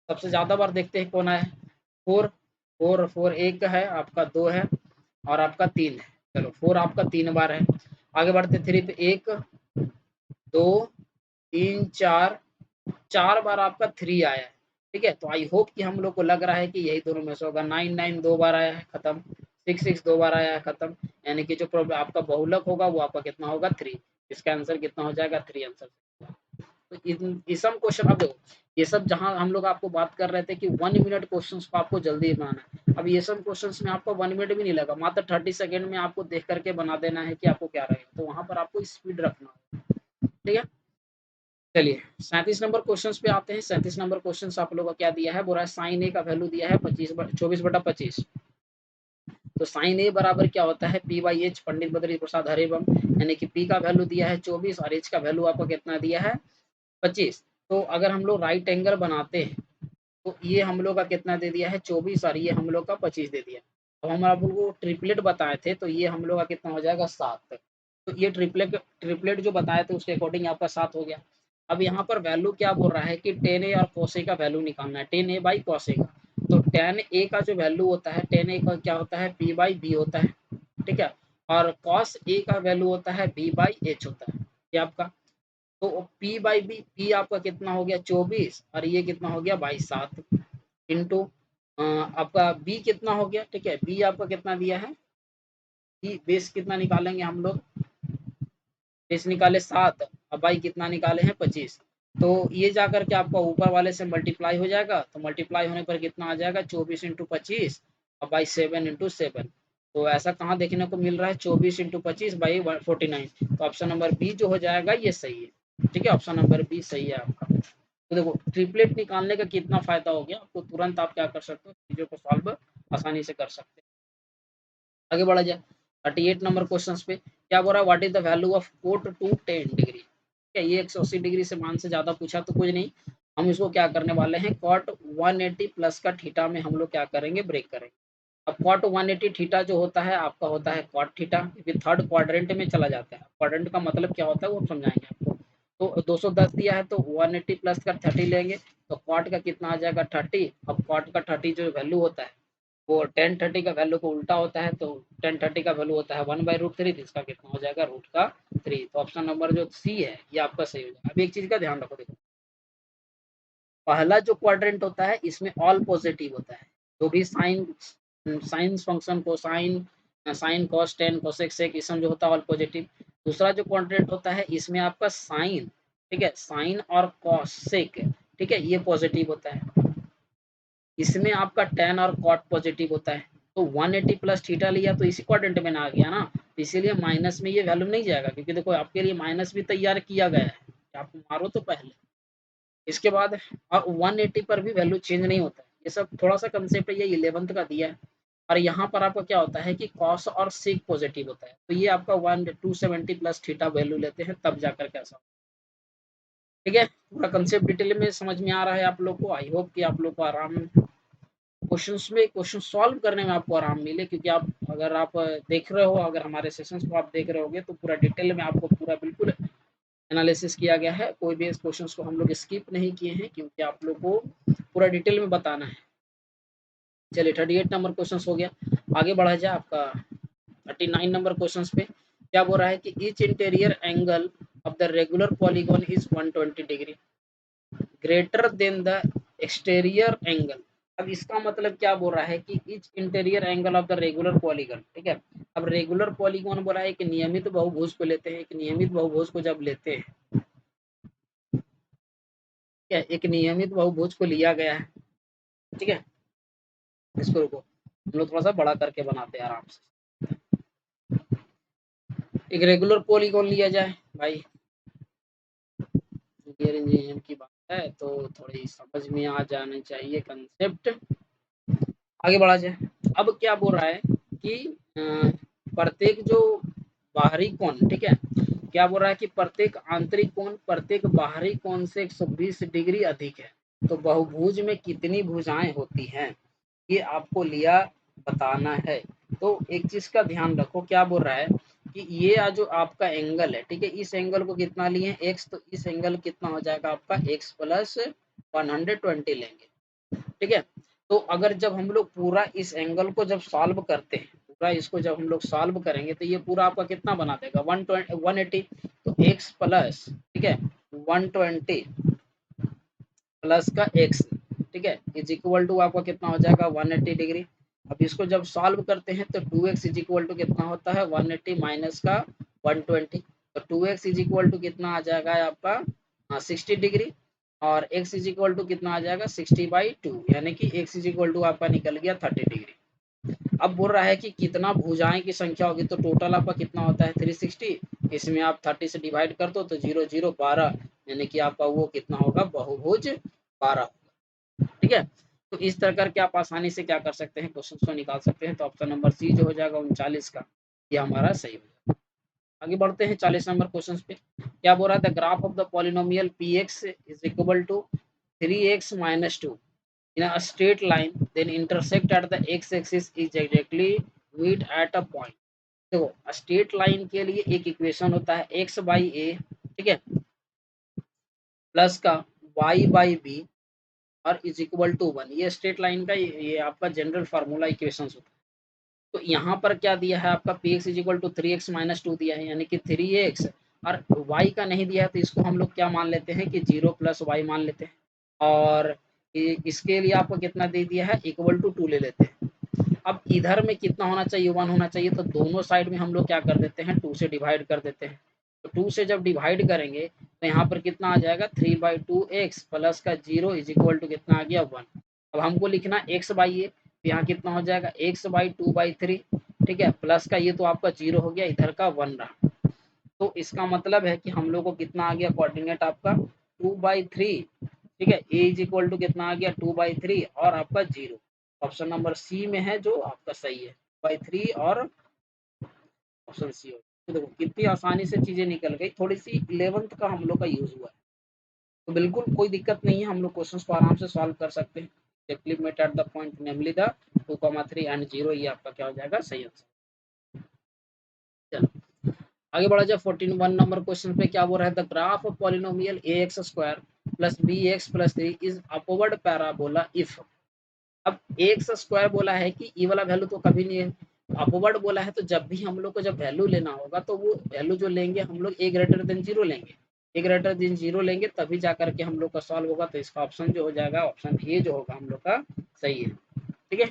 सबसे ज्यादा बार देखते हैं कौन आया है, 4, 4 एक है आपका, 2 है और आपका 3 है। चलो 4 आपका 3 बार है। आगे बढ़ते 3 पे, 1 2 3 4, 4 बार आपका 3 आया है, ठीक है? तो आई होप कि हम लोग को लग रहा है कि यही दोनों में से होगा। 9 9 2 बार आया है, खत्म। 6 6 2 बार आया है, खत्म। यानी कि जो आपका बहुलक होगा वो आपका कितना होगा, 3। इसका आंसर कितना हो जाएगा, 3 आंसर। तो इसम क्वेश्चन, अब देखो ये सब जहां हम लोग आपको बात कर रहे थे कि 1 मिनट क्वेश्चंस को आपको जल्दी बनाना है, अब ये सब क्वेश्चंस में आपको 1 मिनट भी नहीं लगा, मात्र 30 सेकंड में आपको देख करके बना देना है कि आपको क्या रहेगा, तो वहां पर आपको स्पीड रखना है, ठीक है? चलिए 37 नंबर क्वेश्चन पे आते हैं। 37 नंबर क्वेश्चन आप लोगों को क्या दिया है, बोला साइन ए का वैल्यू दिया है 24/25। तो साइन ए बराबर क्या होता है, P/H, पंडित बद्री प्रसाद हरेबम, यानी कि P का वैल्यू दिया है 24 और H का वैल्यू आपको कितना दिया है 25। तो अगर हम लोग राइट एंगल बनाते हैं तो ये हम लोग का कितना दे दिया है 24 और ये हम लोग का 25 दे दिया। अब हम आप लोग को ट्रिपलेट बताए थे तो ये हम लोग का कितना हो जाएगा 7। तो ये ट्रिपलेट ट्रिपलेट जो बताए थे उसके अकॉर्डिंग आपका 7 हो गया। अब यहाँ पर वैल्यू क्या बोल रहा है कि टेन ए और कोसे का वैल्यू निकालना है, टेन ए बाई कोसे का। तो टेन ए का जो वैल्यू होता है, टेन ए का क्या होता है, पी बाई बी होता है, ठीक है? और कॉस ए का वैल्यू होता है बी बाई एच होता है, ये आपका। तो पी बाई बी, पी आपका कितना हो गया 24 और ये कितना हो गया 22, 7 इंटू आपका बी कितना हो गया, ठीक है, बी आपका कितना दिया है, बी बेस कितना निकालेंगे हम लोग, बेस निकाले 7 और बाई कितना निकाले हैं 25, तो ये जाकर के आपका ऊपर वाले से मल्टीप्लाई हो जाएगा, तो मल्टीप्लाई होने पर कितना आ जाएगा 24 इंटू 25 और बाई 7 इंटू 7, तो ऐसा कहाँ देखने को मिल रहा है 24 इंटू 25 बाई 49, तो ऑप्शन नंबर बी जो हो जाएगा ये सही है, ठीक है, ऑप्शन नंबर बी सही है आपका। तो देखो ट्रिपलेट निकालने का कितना फायदा हो गया आपको, तुरंत आप क्या कर सकते हो, चीजों को सॉल्व आसानी से कर सकते हैं। आगे बढ़ा जाए 38 नंबर क्वेश्चन पे क्या बोल रहा है, what is the value of cot two 10 degree, क्या ये 180 डिग्री से मान से ज्यादा पूछा तो कुछ नहीं, हम इसको क्या करने वाले हैं कॉट 180 प्लस का थीटा में हम लोग क्या करेंगे ब्रेक करेंगे। अब कॉट 180 थीटा जो होता है आपका होता है कॉट थीटा, क्योंकि थर्ड क्वाड्रेंट में चला जाता है, क्वाड्रेंट का मतलब क्या होता है वो समझाएंगे आपको। तो 210 दिया है तो 180 प्लस का 30 लेंगे, तो कॉट का कितना आ जाएगा 30, अब कॉट का 30 जो वैल्यू होता है वो 1030 का वैल्यू को उल्टा होता है, तो 1030 का वैल्यू होता है 1/√3, तो इसका कितना हो जाएगा √3, तो ऑप्शन नंबर जो सी है ये आपका सही हो जाएगा। अब एक चीज का ध्यान रखो, देखो पहला जो क्वाड्रेंट होता है इसमें ऑल पॉजिटिव होता है, जो भी साइन साइन फंक्शन को sine sine cos tan cosec sec इसम जो होता है ऑल पॉजिटिव। दूसरा जो क्वाड्रेंट होता है इसमें आपका साइन, ठीक है, साइन और कॉस सेक, ठीक है, ये पॉजिटिव होता है, इसमें आपका टेन और कॉट पॉजिटिव होता है, तो 180 प्लस थीटा लिया तो इसी क्वाड्रेंट में ना आ गया ना, तो इसीलिए माइनस में ये वैल्यू नहीं जाएगा, क्योंकि देखो आपके लिए माइनस भी तैयार किया गया है कि आप मारो तो पहले, इसके बाद और 180 पर भी वैल्यू चेंज नहीं होता है, ये सब थोड़ा सा कंसेप्ट ये 11th का दिया है। और यहाँ पर आपका क्या होता है कि कॉस और सेक पॉजिटिव होता है, तो ये आपका 270 प्लस थीटा वैल्यू लेते हैं तब जाकर के ऐसा, ठीक है, पूरा कंसेप्ट डिटेल में समझ में आ रहा है आप लोग को, आई होप कि आप लोग को आराम क्वेश्चंस में क्वेश्चन सॉल्व करने में आपको आराम मिले, क्योंकि आप अगर आप देख रहे हो, अगर हमारे सेशंस को आप देख रहे होगे तो पूरा डिटेल में आपको पूरा बिल्कुल एनालिसिस किया गया है, कोई भी इस क्वेश्चंस को हम लोग स्किप नहीं किए हैं, क्योंकि आप लोग को पूरा डिटेल में बताना है। चलिए 38 नंबर क्वेश्चन हो गया, आगे बढ़ा जाए आपका 39 नंबर क्वेश्चन पे क्या बोल रहा है कि each interior angle of the regular polygon is 120 degree greater than the exterior angle. अब इसका मतलब क्या बोल रहा है कि etch interior angle of the regular polygon, ठीक है, अब रेगुलर पॉलीगॉन बोला है कि नियमित बहुभुज को लेते हैं, एक नियमित बहुभुज को जब लेते हैं, ठीक है, एक नियमित बहुभुज को लिया गया है, ठीक है, इसको रुको हम लोग थोड़ा सा बड़ा करके बनाते हैं आराम से, एक रेगुलर पॉलीगॉन लिया जाए भाई, इंजीनियर की बात है तो थोड़ी समझ में आ जाना चाहिए कंसेप्ट, आगे बढ़ा जाए। अब क्या बोल रहा है कि प्रत्येक जो बाहरी कोण, ठीक है, क्या बोल रहा है कि प्रत्येक आंतरिक कोण प्रत्येक बाहरी कोण से 120 डिग्री अधिक है, तो बहुभुज में कितनी भुजाएं होती हैं ये आपको लिया बताना है। तो एक चीज का ध्यान रखो, क्या बोल रहा है कि ये जो आपका एंगल है, ठीक है, इस एंगल को कितना लिए एक्स, तो इस एंगल कितना हो जाएगा आपका एक्स प्लस 120 लेंगे, ठीक है, तो अगर जब हम लोग पूरा इस एंगल को जब सॉल्व करते हैं, पूरा इसको जब हम लोग सॉल्व करेंगे तो ये पूरा आपका कितना बना देगा 180, तो एक्स प्लस, ठीक है, 120 प्लस का एक्स, ठीक है, इज इक्वल टू आपका कितना हो जाएगा 180 डिग्री। अब इसको जब सॉल्व करते हैं तो 2x इज इक्वल टू कितना होता है 180 माइनस का 120, तो 2x इज इक्वल टू कितना आ जाएगा आपका 60 डिग्री, और x इज इक्वल टू कितना आ जाएगा 60/2, यानी कि x इज इक्वल टू आपका निकल गया 30 डिग्री। अब बोल रहा है कि कितना भुजाएं की संख्या होगी, तो टोटल आपका कितना होता है 360, इसमें आप 30 से डिवाइड कर दो तो 0 0 12, यानी कि आपका वो कितना होगा बहुभुज 12, ठीक है। तो इस तरह करके आप आसानी से क्या कर सकते हैं क्वेश्चन को निकाल सकते हैं, तो ऑप्शन नंबर सी जो हो जाएगा 39 का ये हमारा सही हो जाएगा। आगे बढ़ते हैं 40 नंबर क्वेश्चन पे, क्या बोल रहा है the graph of the polynomial p x is equal to 3x minus 2 in a straight line then intersect at the x axis is exactly meet at a point। देखो स्ट्रेट लाइन के लिए एक इक्वेशन होता है x बाई ए, ठीक है, प्लस का y बाई बी और इज इक्वल टू 1, ये स्ट्रेट लाइन का ये आपका जनरल फार्मूला इक्वेशन होता है। तो यहाँ पर क्या दिया है आपका p x is equal to 3x minus 2 दिया है, यानी कि 3x, और y का नहीं दिया है तो इसको हम लोग क्या मान लेते हैं कि 0 प्लस वाई मान लेते हैं, और इसके लिए आपको कितना दे दिया है, इक्वल टू 2 ले लेते हैं। अब इधर में कितना होना चाहिए, 1 होना चाहिए, तो दोनों साइड में हम लोग क्या कर देते हैं, 2 से डिवाइड कर देते हैं। तो 2 से जब डिवाइड करेंगे तो यहाँ पर कितना आ जाएगा, 3/2x प्लस का 0 इज इक्वल टू कितना आ गया, 1। अब हमको लिखना x बाई ए, तो यहाँ कितना हो जाएगा, x/2/3, ठीक है, प्लस का ये तो आपका 0 हो गया, इधर का 1 रहा। तो इसका मतलब है कि हम लोग को कितना आ गया, कोऑर्डिनेट आपका 2/3, ठीक है, a इज इक्वल टू कितना आ गया, 2/3 और आपका 0। ऑप्शन नंबर सी में है जो आपका सही है, 2/3 और ऑप्शन सी हो। तो देखो कितनी आसानी से चीजें निकल गई, थोड़ी सी 11th का हम लोग का यूज हुआ है, तो बिल्कुल कोई दिक्कत नहीं है, हम लोग क्वेश्चंस को आराम से सॉल्व कर सकते हैं। Actually met at the point namely the 2,3 and 0, ये आपका क्या हो जाएगा, सही आंसर। चलो आगे बढ़ा जाए। 14 नंबर क्वेश्चन पे क्या बोल रहा है, the graph of polynomial ax square plus bx plus 3 is upward parabola if. अब एक्स स्क्वायर बोला है कि ई वाला वैल्यू तो कभी नहीं है, अपवर्ड बोला है, तो जब भी हम लोग को जब वैल्यू लेना होगा तो वो वैल्यू जो लेंगे हम लोग ए ग्रेटर देन 0 लेंगे, ए ग्रेटर देन 0 लेंगे तभी जा करके हम लोग का सॉल्व होगा। तो इसका ऑप्शन जो हो जाएगा, ऑप्शन ए जो होगा हम लोग का सही है, ठीक है।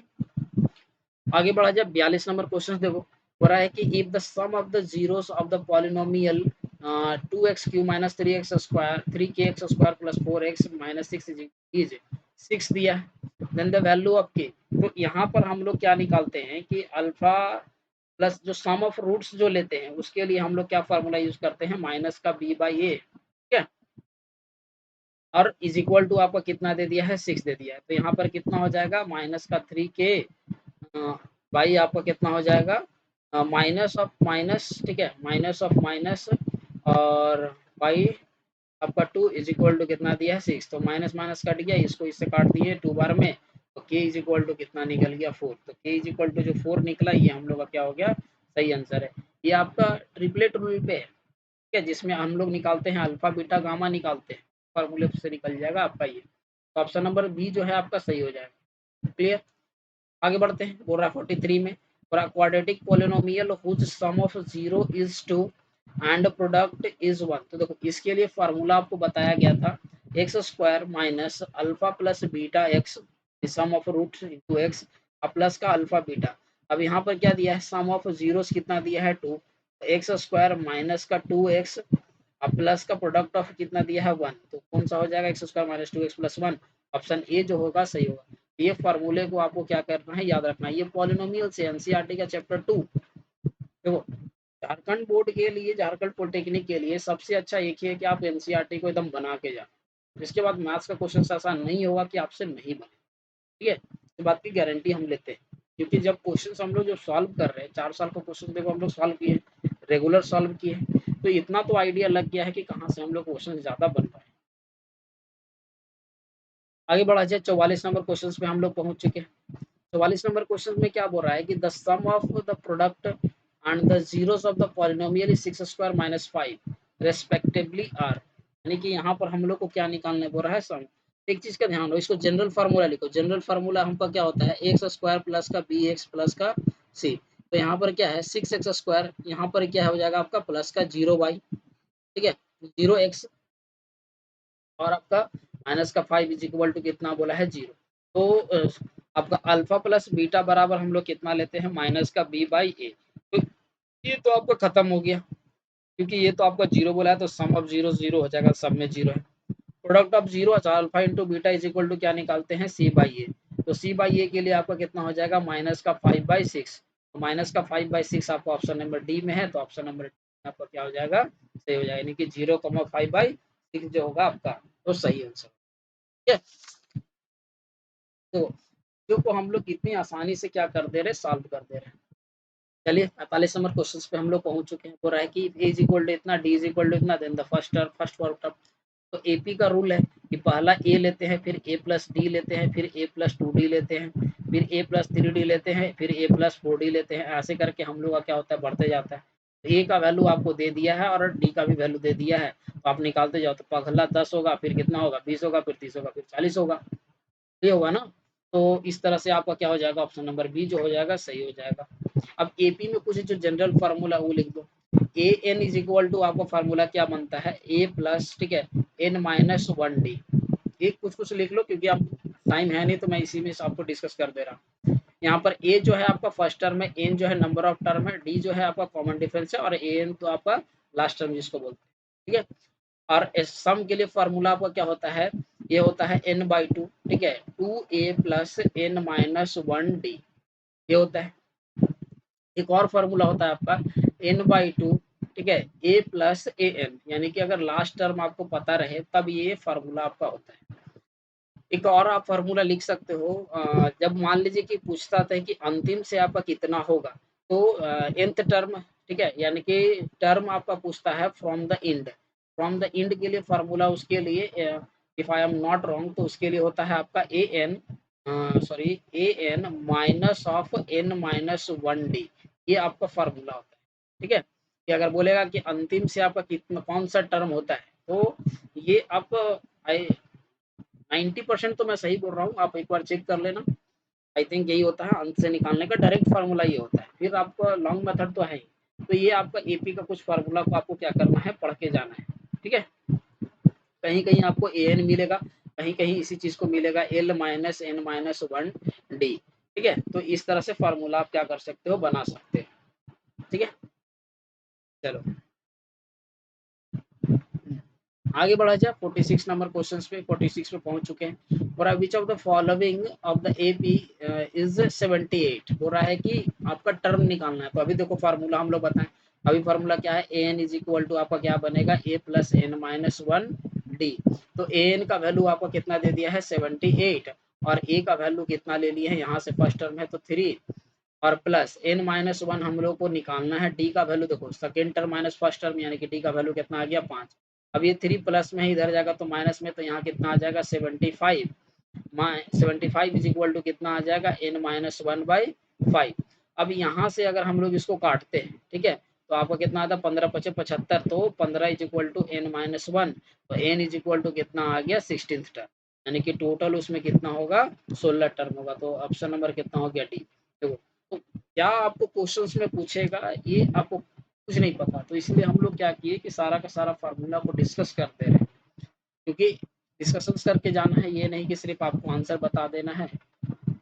आगे बढ़ा जाए। 42 नंबर क्वेश्चन देखो, हो रहा है कि if the sum of the zeros of the polynomial 2x³ minus 3x square 3kx square plus 4x minus 6 is 6 दिया है, देन द वैल्यू ऑफ के। तो यहाँ पर हम लोग क्या निकालते हैं कि अल्फा प्लस जो सम ऑफ रूट्स जो लेते हैं उसके लिए हम लोग क्या फार्मूला यूज करते हैं, माइनस का b/a, ठीक है, और इज इक्वल टू आपका कितना दे दिया है, 6 दे दिया है। तो यहाँ पर कितना हो जाएगा, माइनस का 3k बाई आपका कितना हो जाएगा, माइनस ऑफ माइनस, ठीक है, माइनस ऑफ माइनस और बाई आपका 2 इज इक्वल टू कितना दिया है, 6। तो माइनस माइनस कट गया, इसको इससे काट दिए 2 बार में, तो k इज इक्वल टू कितना निकल गया, 4। तो k इज इक्वल टू जो 4 निकला, ये हम लोग का क्या हो गया, सही आंसर है। ये आपका ट्रिपलेट रूल पे है, ठीक है, जिसमें हम लोग निकालते हैं अल्फा बीटा गामा निकालते हैं, फॉर्मूले से निकल जाएगा आपका ये। तो ऑप्शन नंबर बी जो है आपका सही हो जाएगा। क्लियर, आगे बढ़ते हैं। बोल रहा है 43 में, for a quadratic polynomial whose sum of 0 is 2 and product is 1। तो देखो इसके लिए फार्मूला आपको बताया गया था, x square minus alpha plus beta x, sum of root into x, plus का अल्फा बीटा। अब यहाँ पर क्या दिया है, सम ऑफ जीरोस कितना दिया है, 2, एक्स स्क्वायर माइनस का 2x प्लस का प्रोडक्ट ऑफ कितना दिया है, 1। तो कौन सा हो जाएगा, x square minus 2x plus 1, option A जो होगा सही होगा। ये फार्मूले को आपको क्या करना है, याद रखना है। ये पॉलिनोमियल से एनसीईआरटी का चैप्टर 2, देखो झारखंड बोर्ड के लिए, झारखंड पॉलिटेक्निक के लिए सबसे अच्छा एक ही है कि आप एनसीईआरटी को एकदम बना के जाए, इसके बाद मैथ्स का क्वेश्चन ऐसा नहीं होगा कि आपसे नहीं बने, ठीक है, इस बात की गारंटी हम लेते हैं। क्योंकि जब क्वेश्चन हम लोग जो सॉल्व कर रहे हैं, 4 साल का क्वेश्चन देखो हम लोग सॉल्व किए, रेगुलर सॉल्व किए, तो इतना तो आइडिया लग गया है कि कहाँ से हम लोग क्वेश्चन ज्यादा बन पाए। आगे बढ़ा जाए। 44 नंबर क्वेश्चन पे हम लोग पहुंच चुके हैं। 44 नंबर क्वेश्चन में क्या बोल रहा है कि the sum of the product and the zeros of the polynomial is 6 square minus 5 respectively are. यानी कि यहाँ पर हम लोग को क्या निकालने बोल रहा है, सम। एक चीज का ध्यान रहो, इसको जनरल फार्मूला लिखो। जनरल फार्मूला हमका क्या होता है, एक्स स्क्वायर प्लस का बी एक्स प्लस का सी। तो यहाँ पर क्या है, 6x स्क्वायर, यहाँ पर क्या हो जाएगा आपका प्लस का 0y, ठीक है, 0x, और आपका माइनस का 5 इज इक्वल टू कितना बोला है, 0। तो आपका अल्फा प्लस बीटा बराबर हम लोग कितना लेते हैं, माइनस का b/a। तो ये तो आपका खत्म हो गया, क्योंकि ये तो आपका 0 बोला है, तो सम ऑफ 0 0 हो जाएगा, सब में 0 है। Product of 0 alpha into beta is equal to क्या निकालते हैं, c/a। तो c/a के लिए आपका कितना हो जाएगा, माइनस का 5/6। तो माइनस का 5/6 आपका ऑप्शन नंबर डी में है, तो ऑप्शन नंबर डी आपका क्या हो जाएगा, सही हो जाएगा। यानी कि 0,5/6 जो होगा आपका, तो सही आंसर, ठीक है। तो जो को हम लोग कितनी आसानी से क्या कर दे रहे, सॉल्व कर दे रहे हैं। चलिए 45 नंबर क्वेश्चन पे हम लोग पहुंच चुके हैं। हो रहा है कि ए इज इक्वल टू इतना, डी इज इक्वल टू इतना, देन द फर्स्ट टर्म। तो एपी का रूल है कि पहला ए लेते हैं, फिर ए प्लस डी लेते हैं, फिर ए प्लस 2d लेते हैं, फिर ए प्लस 3d लेते हैं, फिर ए प्लस 4d लेते हैं। ऐसे करके हम लोग का क्या होता है, बढ़ते जाता है। तो ए का वैल्यू आपको दे दिया है और डी का भी वैल्यू दे दिया है, तो आप निकालते जाओ। तो पहला 10 होगा, फिर कितना होगा, 20 होगा, फिर 30 होगा, फिर 40 होगा, ये होगा ना। तो इस तरह से आपका क्या हो जाएगा, ऑप्शन नंबर बी जो हो जाएगा सही हो जाएगा। अब एपी में कुछ जो जनरल फार्मूला वो लिख दो। A N is equal to आपका फार्मूला क्या बनता है, ए प्लस, ठीक है, एन माइनस 1d। एक कुछ कुछ लिख लो, क्योंकि आप टाइम है नहीं तो मैं इसी में आपको डिस्कस कर दे रहा हूँ। यहाँ पर ए जो है आपका फर्स्ट टर्म है, एन जो है नंबर ऑफ टर्म है, डी जो है आपका कॉमन डिफरेंस है और ए एन तो आपका लास्ट टर्म जिसको बोलते हैं। ठीक है, और सम के लिए फॉर्मूला आपका क्या होता है, ये होता है n/2। ठीक है, 2a plus n minus 1d ये होता है। एक और फॉर्मूला होता है आपका n/2। ठीक है, a प्लस ए एन, यानी कि अगर लास्ट टर्म आपको पता रहे तब ये फॉर्मूला आपका होता है। एक और आप फॉर्मूला लिख सकते हो, जब मान लीजिए कि पूछता था कि अंतिम से आपका कितना होगा, तो nth टर्म, ठीक है, यानी कि टर्म आपका पूछता है from the end. From the end के लिए फॉर्मूला उसके लिए, if I am not wrong, तो उसके लिए होता है आपका a n minus of n minus 1d, ये आपका फॉर्मूला होता है। ठीक है, कि अगर बोलेगा कि अंतिम से आपका कितना कौन सा टर्म होता है, तो ये आप 90% तो मैं सही बोल रहा हूँ, आप एक बार चेक कर लेना। आई थिंक यही होता है, अंत से निकालने का डायरेक्ट फार्मूला ये होता है। फिर आपका लॉन्ग मेथड तो है ही, तो ये आपका एपी का कुछ फार्मूला को आपको क्या करना है, पढ़ के जाना है। ठीक है, कहीं कहीं आपको ए एन मिलेगा, कहीं कहीं इसी चीज को मिलेगा L minus N minus 1d। ठीक है, तो इस तरह से फार्मूला आप क्या कर सकते हो, बना सकते हो। ठीक है, चलो आगे बढ़ा जाए 46 नंबर क्वेश्चंस पे। 46 पे पहुंच चुके हैं। और which of the following of the AP is 78, बोल रहा है कि आपका टर्म निकालना है। तो अभी देखो फार्मूला हम लोग बताएं। अभी फार्मूला क्या है, A N is equal to आपका क्या बनेगा, ए प्लस एन माइनस 1d। तो ए एन का वैल्यू आपको कितना दे दिया है, 78, और ए का वैल्यू कितना ले लिए हैं, यहाँ से फर्स्ट टर्म है तो 3, और प्लस एन माइनस 1 हम लोग को निकालना है। डी का वैल्यू देखो, second term minus first term, यानी कि डी का वैल्यू कितना आ गया, 5। अब ये 3 प्लस में ही इधर जाएगा तो माइनस में, तो यहाँ कितना आ जाएगा, 75। 75 इज इक्वल टू कितना आ जाएगा, एन माइनस 1/5। अब यहाँ से अगर हम लोग इसको काटते हैं, ठीक है, तो आपको कितना आता है, 15 पचे 75, तो 15 is equal to n minus 1, तो एन इज इक्वल टू कितना आ गया, 16 टर्म, यानी कि टोटल उसमें कितना होगा, 16 टर्म होगा। तो ऑप्शन नंबर कितना हो गया, डी। देखो, तो क्या आपको क्वेश्चंस में पूछेगा, ये आपको कुछ नहीं पता, तो इसलिए हम लोग क्या किए कि सारा का सारा फार्मूला को डिस्कस करते रहे, क्योंकि डिस्कशंस करके जाना है, ये नहीं कि सिर्फ आपको आंसर बता देना है।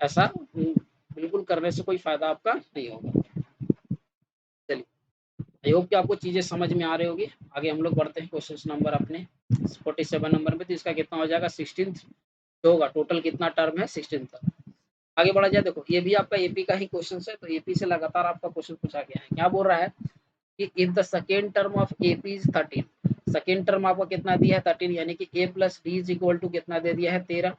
ऐसा बिल्कुल करने से कोई फायदा आपका नहीं होगा। चलिए, आई होप कि आपको चीजें समझ में आ रही होगी। आगे हम लोग बढ़ते हैं क्वेश्चन नंबर अपने 47 नंबर में। तो इसका कितना हो जाएगा, 16 होगा। टोटल कितना टर्म है, 16 तक। आगे बढ़ा जाए, देखो ये भी आपका एपी का ही क्वेश्चन है, तो एपी से लगातार आपका क्वेश्चन पूछा गया है। क्या बोल रहा है कि if the second term of AP is 13, second term आपको कितना दिया है, 13, यानी कि a plus d is equal to कितना दे दिया है, 13।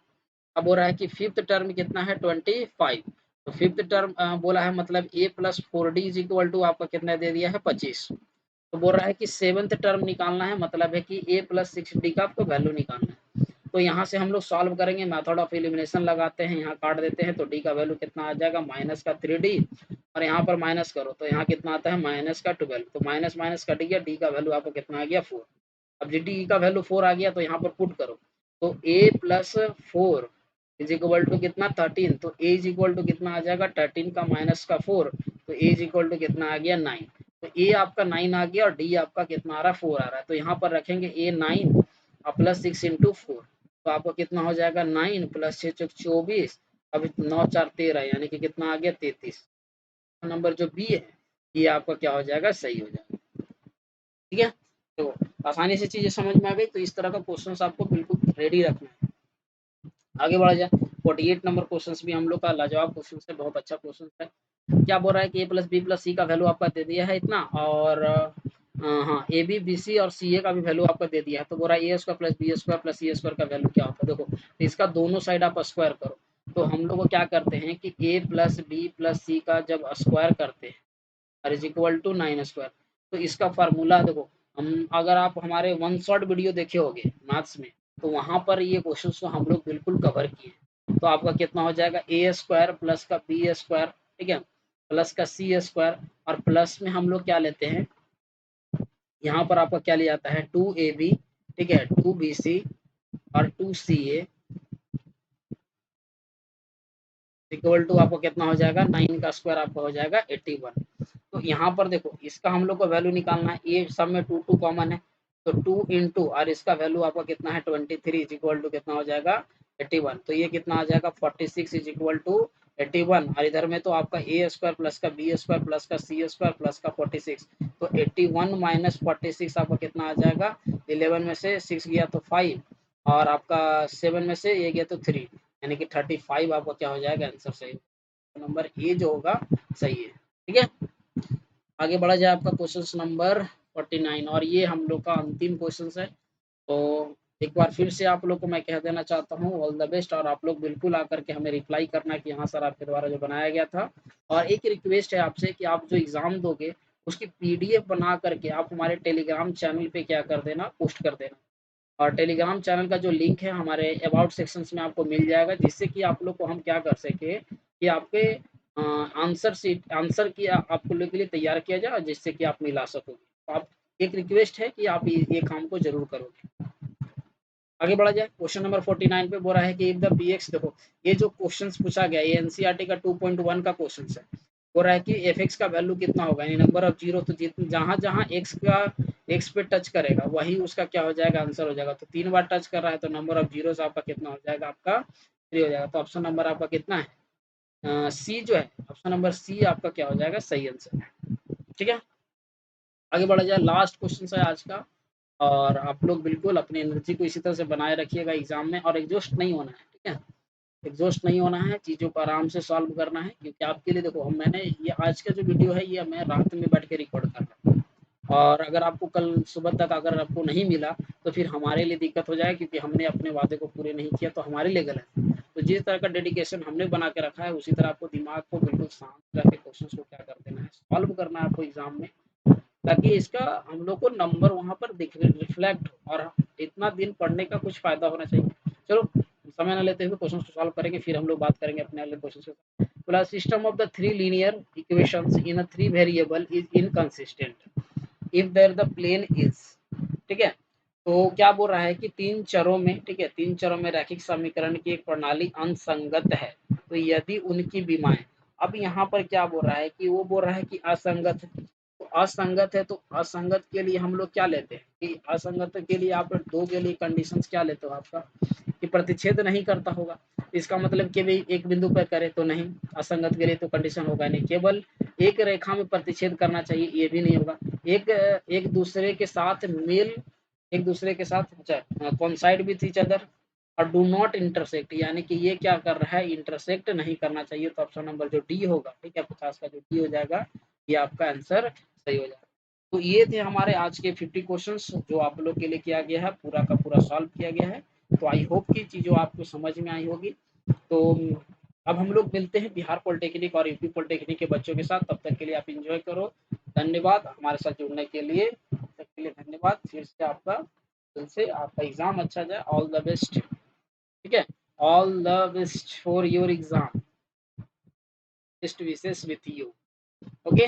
अब बोल रहा है कि फिफ्थ टर्म कितना है, 25। तो फिफ्थ टर्म बोला है, मतलब a plus 4d is equal to आपका कितना दे दिया है, 25। तो बोल रहा है कि सेवंथ टर्म निकालना है, मतलब है कि ए प्लस 6d का आपको वैल्यू निकालना है। तो यहाँ से हम लोग सॉल्व करेंगे, मेथड ऑफ एलिमिनेशन लगाते हैं, यहाँ काट देते हैं, तो डी का वैल्यू कितना आ जाएगा, माइनस का 3d, और यहाँ पर माइनस करो तो यहाँ कितना आता है, माइनस का 12। तो माइनस माइनस कट गया, डी का वैल्यू आपको कितना आ गया, 4। अब डी का वैल्यू 4 आ गया, तो यहाँ पर पुट करो, तो ए प्लस 4 इज इक्वल टू कितना, 13। तो ए इज इक्वल टू कितना आ जाएगा, 13 का माइनस का 4, तो ए इज इक्वल टू कितना आ गया, 9। तो ए आपका 9 आ गया और डी आपका कितना आ रहा है, 4 आ रहा है। तो यहाँ पर रखेंगे ए 9 और प्लस 6 इंटू 4, तो आपको कितना हो जाएगा, 9 प्लस 6 24, अब 9 4 13, यानी कि कितना आ गया, 33। नंबर जो बी है ये आपका क्या हो जाएगा, सही हो जाएगा। ठीक है, तो आसानी से चीजें समझ में आ गई। तो इस तरह का क्वेश्चन आपको बिल्कुल रेडी रखना है। आगे बढ़ा जाए, 48 नंबर क्वेश्चन भी हम लोग का लाजवाब क्वेश्चन है, बहुत अच्छा क्वेश्चन है। क्या बोल रहा है कि ए प्लस बी प्लस सी का वैल्यू आपका दे दिया है इतना, और हाँ ए बी बी सी और सी ए का भी वैल्यू आपका दे दिया है। तो बोल रहा है a square plus b square plus c square का वैल्यू क्या होता है। देखो, इसका दोनों साइड आप स्क्वायर करो, तो हम लोग को क्या करते हैं कि ए प्लस बी प्लस सी का जब स्क्वायर करते हैं, और इज इक्वल टू 9 स्क्वायर, तो इसका फार्मूला देखो, हम अगर आप हमारे वन शॉट वीडियो देखे होंगे मैथ्स में, तो वहां पर ये क्वेश्चन को हम लोग बिल्कुल कवर किए। तो आपका कितना हो जाएगा, ए स्क्वायर प्लस का बी स्क्वायर, ठीक है, प्लस का सी स्क्वायर, और प्लस में हम लोग क्या लेते हैं, यहाँ पर आपका क्या लिया जाता है, 2ab, ठीक है, 2bc और 2ca इक्वल टू आपको कितना हो जाएगा, 9 का स्क्वायर आपका हो जाएगा 81। तो यहाँ पर देखो, इसका हम लोग को वैल्यू निकालना है, ये सब में 2 2 कॉमन है, तो 2 इंटू और इसका वैल्यू आपका कितना है, 23 इज इक्वल टू कितना हो जाएगा, 81, तो ये कितना आ जाएगा 46 इज इक्वल टू 81, और इधर में तो आपका ए स्क्वायर प्लस का बी स्क्वायर प्लस का सी स्क्वायर प्लस का 46, तो 81 माइनस 46 आपका कितना आ जाएगा, 11 में से 6 गया तो 5, और आपका 7 में से ये गया तो 3, यानी कि 35 आपका क्या हो जाएगा आंसर सही, नंबर ए जो होगा सही है। ठीक है, आगे बढ़ा जाए आपका क्वेश्चन नंबर 49, और ये हम लोग का अंतिम क्वेश्चन है। तो एक बार फिर से आप लोग को मैं कह देना चाहता हूँ ऑल द बेस्ट, और आप लोग बिल्कुल आकर के हमें रिप्लाई करना कि हाँ सर आपके द्वारा जो बनाया गया था, और एक रिक्वेस्ट है आपसे कि आप जो एग्ज़ाम दोगे उसकी पीडीएफ बना करके आप हमारे टेलीग्राम चैनल पे क्या कर देना, पोस्ट कर देना, और टेलीग्राम चैनल का जो लिंक है हमारे अबाउट सेक्शंस में आपको मिल जाएगा, जिससे कि आप लोग को हम क्या कर सके कि आपके आंसर सीट आंसर की आपको लोग के लिए तैयार किया जाए, जिससे कि आप मिला सकोगे। तो आप एक रिक्वेस्ट है कि आप ये काम को जरूर करोगे। आगे बढ़ा जाए, क्वेश्चन नंबर 49 पे बोल रहा है कि इफ द px, देखो ये जो क्वेश्चंस पूछा गया है ये एनसीईआरटी का 2.1 का क्वेश्चन है। बोल रहा है कि fx का वैल्यू कितना होगा, यानी नंबर ऑफ जीरो, तो जहां जहां x पे टच करेगा वही उसका क्या हो जाएगा, आंसर हो जाएगा। तो 3 बार टच कर रहा है तो नंबर ऑफ जीरो आपका कितना हो जाएगा, आपका 3 हो जाएगा। तो ऑप्शन नंबर आपका कितना है, सी जो है, ऑप्शन नंबर सी आपका क्या हो जाएगा, सही आंसर है। ठीक है, आगे बढ़ा जाए, लास्ट क्वेश्चन है आज का, और आप लोग बिल्कुल अपनी एनर्जी को इसी तरह से बनाए रखिएगा एग्जाम में, और एग्जॉस्ट नहीं होना है। ठीक है, एग्जॉस्ट नहीं होना है, चीज़ों को आराम से सॉल्व करना है, क्योंकि आपके लिए देखो हम मैंने ये आज का जो वीडियो है ये मैं रात में बैठ के रिकॉर्ड कर रहा हूँ, और अगर आपको कल सुबह तक अगर आपको नहीं मिला तो फिर हमारे लिए दिक्कत हो जाएगी, क्योंकि हमने अपने वादे को पूरे नहीं किया तो हमारे लिए गलत है। तो जिस तरह का डेडिकेशन हमने बना के रखा है उसी तरह आपको दिमाग को बिल्कुल शांत रख के क्वेश्चन को क्या कर देना है, सॉल्व करना है आपको एग्जाम में, ताकि इसका हम लोग को नंबर वहाँ पर दिख रिफ्लेक्ट हो, और इतना दिन पढ़ने का कुछ फायदा होना चाहिए। चलो समय ना लेते हुए क्वेश्चन को सॉल्व करेंगे, फिर हम लोग बात करेंगे अपने अगले क्वेश्चन से। बोला system of the 3 linear equations in a 3 variable is inconsistent if there the plane is, ठीक है, तो क्या बोल रहा है कि 3 चरों में, ठीक है, 3 चरों में रैखिक समीकरण की एक प्रणाली असंगत है, तो यदि उनकी विमाएं, अब यहाँ पर क्या बोल रहा है कि वो बोल रहा है कि असंगत है, तो असंगत है, तो असंगत के लिए हम लोग क्या लेते हैं कि असंगत के लिए आप दो के लिए कंडीशंस क्या लेते हो आपका, कि प्रतिच्छेद नहीं करता होगा, इसका मतलब कि भाई एक बिंदु पर करे तो नहीं, असंगत के लिए तो कंडीशन होगा नहीं, केवल एक रेखा में प्रतिच्छेद करना चाहिए, ये भी नहीं होगा, एक एक दूसरे के साथ मेल, एक दूसरे के साथ अच्छा कॉन्साइड विथ ईच अदर, और डू नॉट इंटरसेक्ट, यानी कि ये क्या कर रहा है, इंटरसेक्ट नहीं करना चाहिए। तो ऑप्शन नंबर जो डी होगा, ठीक है, 50 का जो डी हो जाएगा ये आपका आंसर सही हो जाएगा। तो ये थे हमारे आज के 50 क्वेश्चंस जो आप लोग के लिए किया गया है, पूरा का पूरा सॉल्व किया गया है। तो आई होप कि चीज़ों आपको समझ में आई होगी। तो अब हम लोग मिलते हैं बिहार पॉलिटेक्निक और यूपी पॉलिटेक्निक के बच्चों के साथ, तब तक के लिए आप इंजॉय करो। धन्यवाद हमारे साथ जुड़ने के लिए, तब तक के लिए धन्यवाद। फिर से आपका दिल से आपका एग्जाम अच्छा जाए, ऑल द बेस्ट। ठीक है, all the best for your exam, best wishes with you. Okay,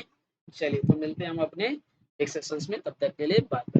चलिए तो मिलते हैं हम अपने नेक्स्ट सेशंस में, तब तक के लिए बाय।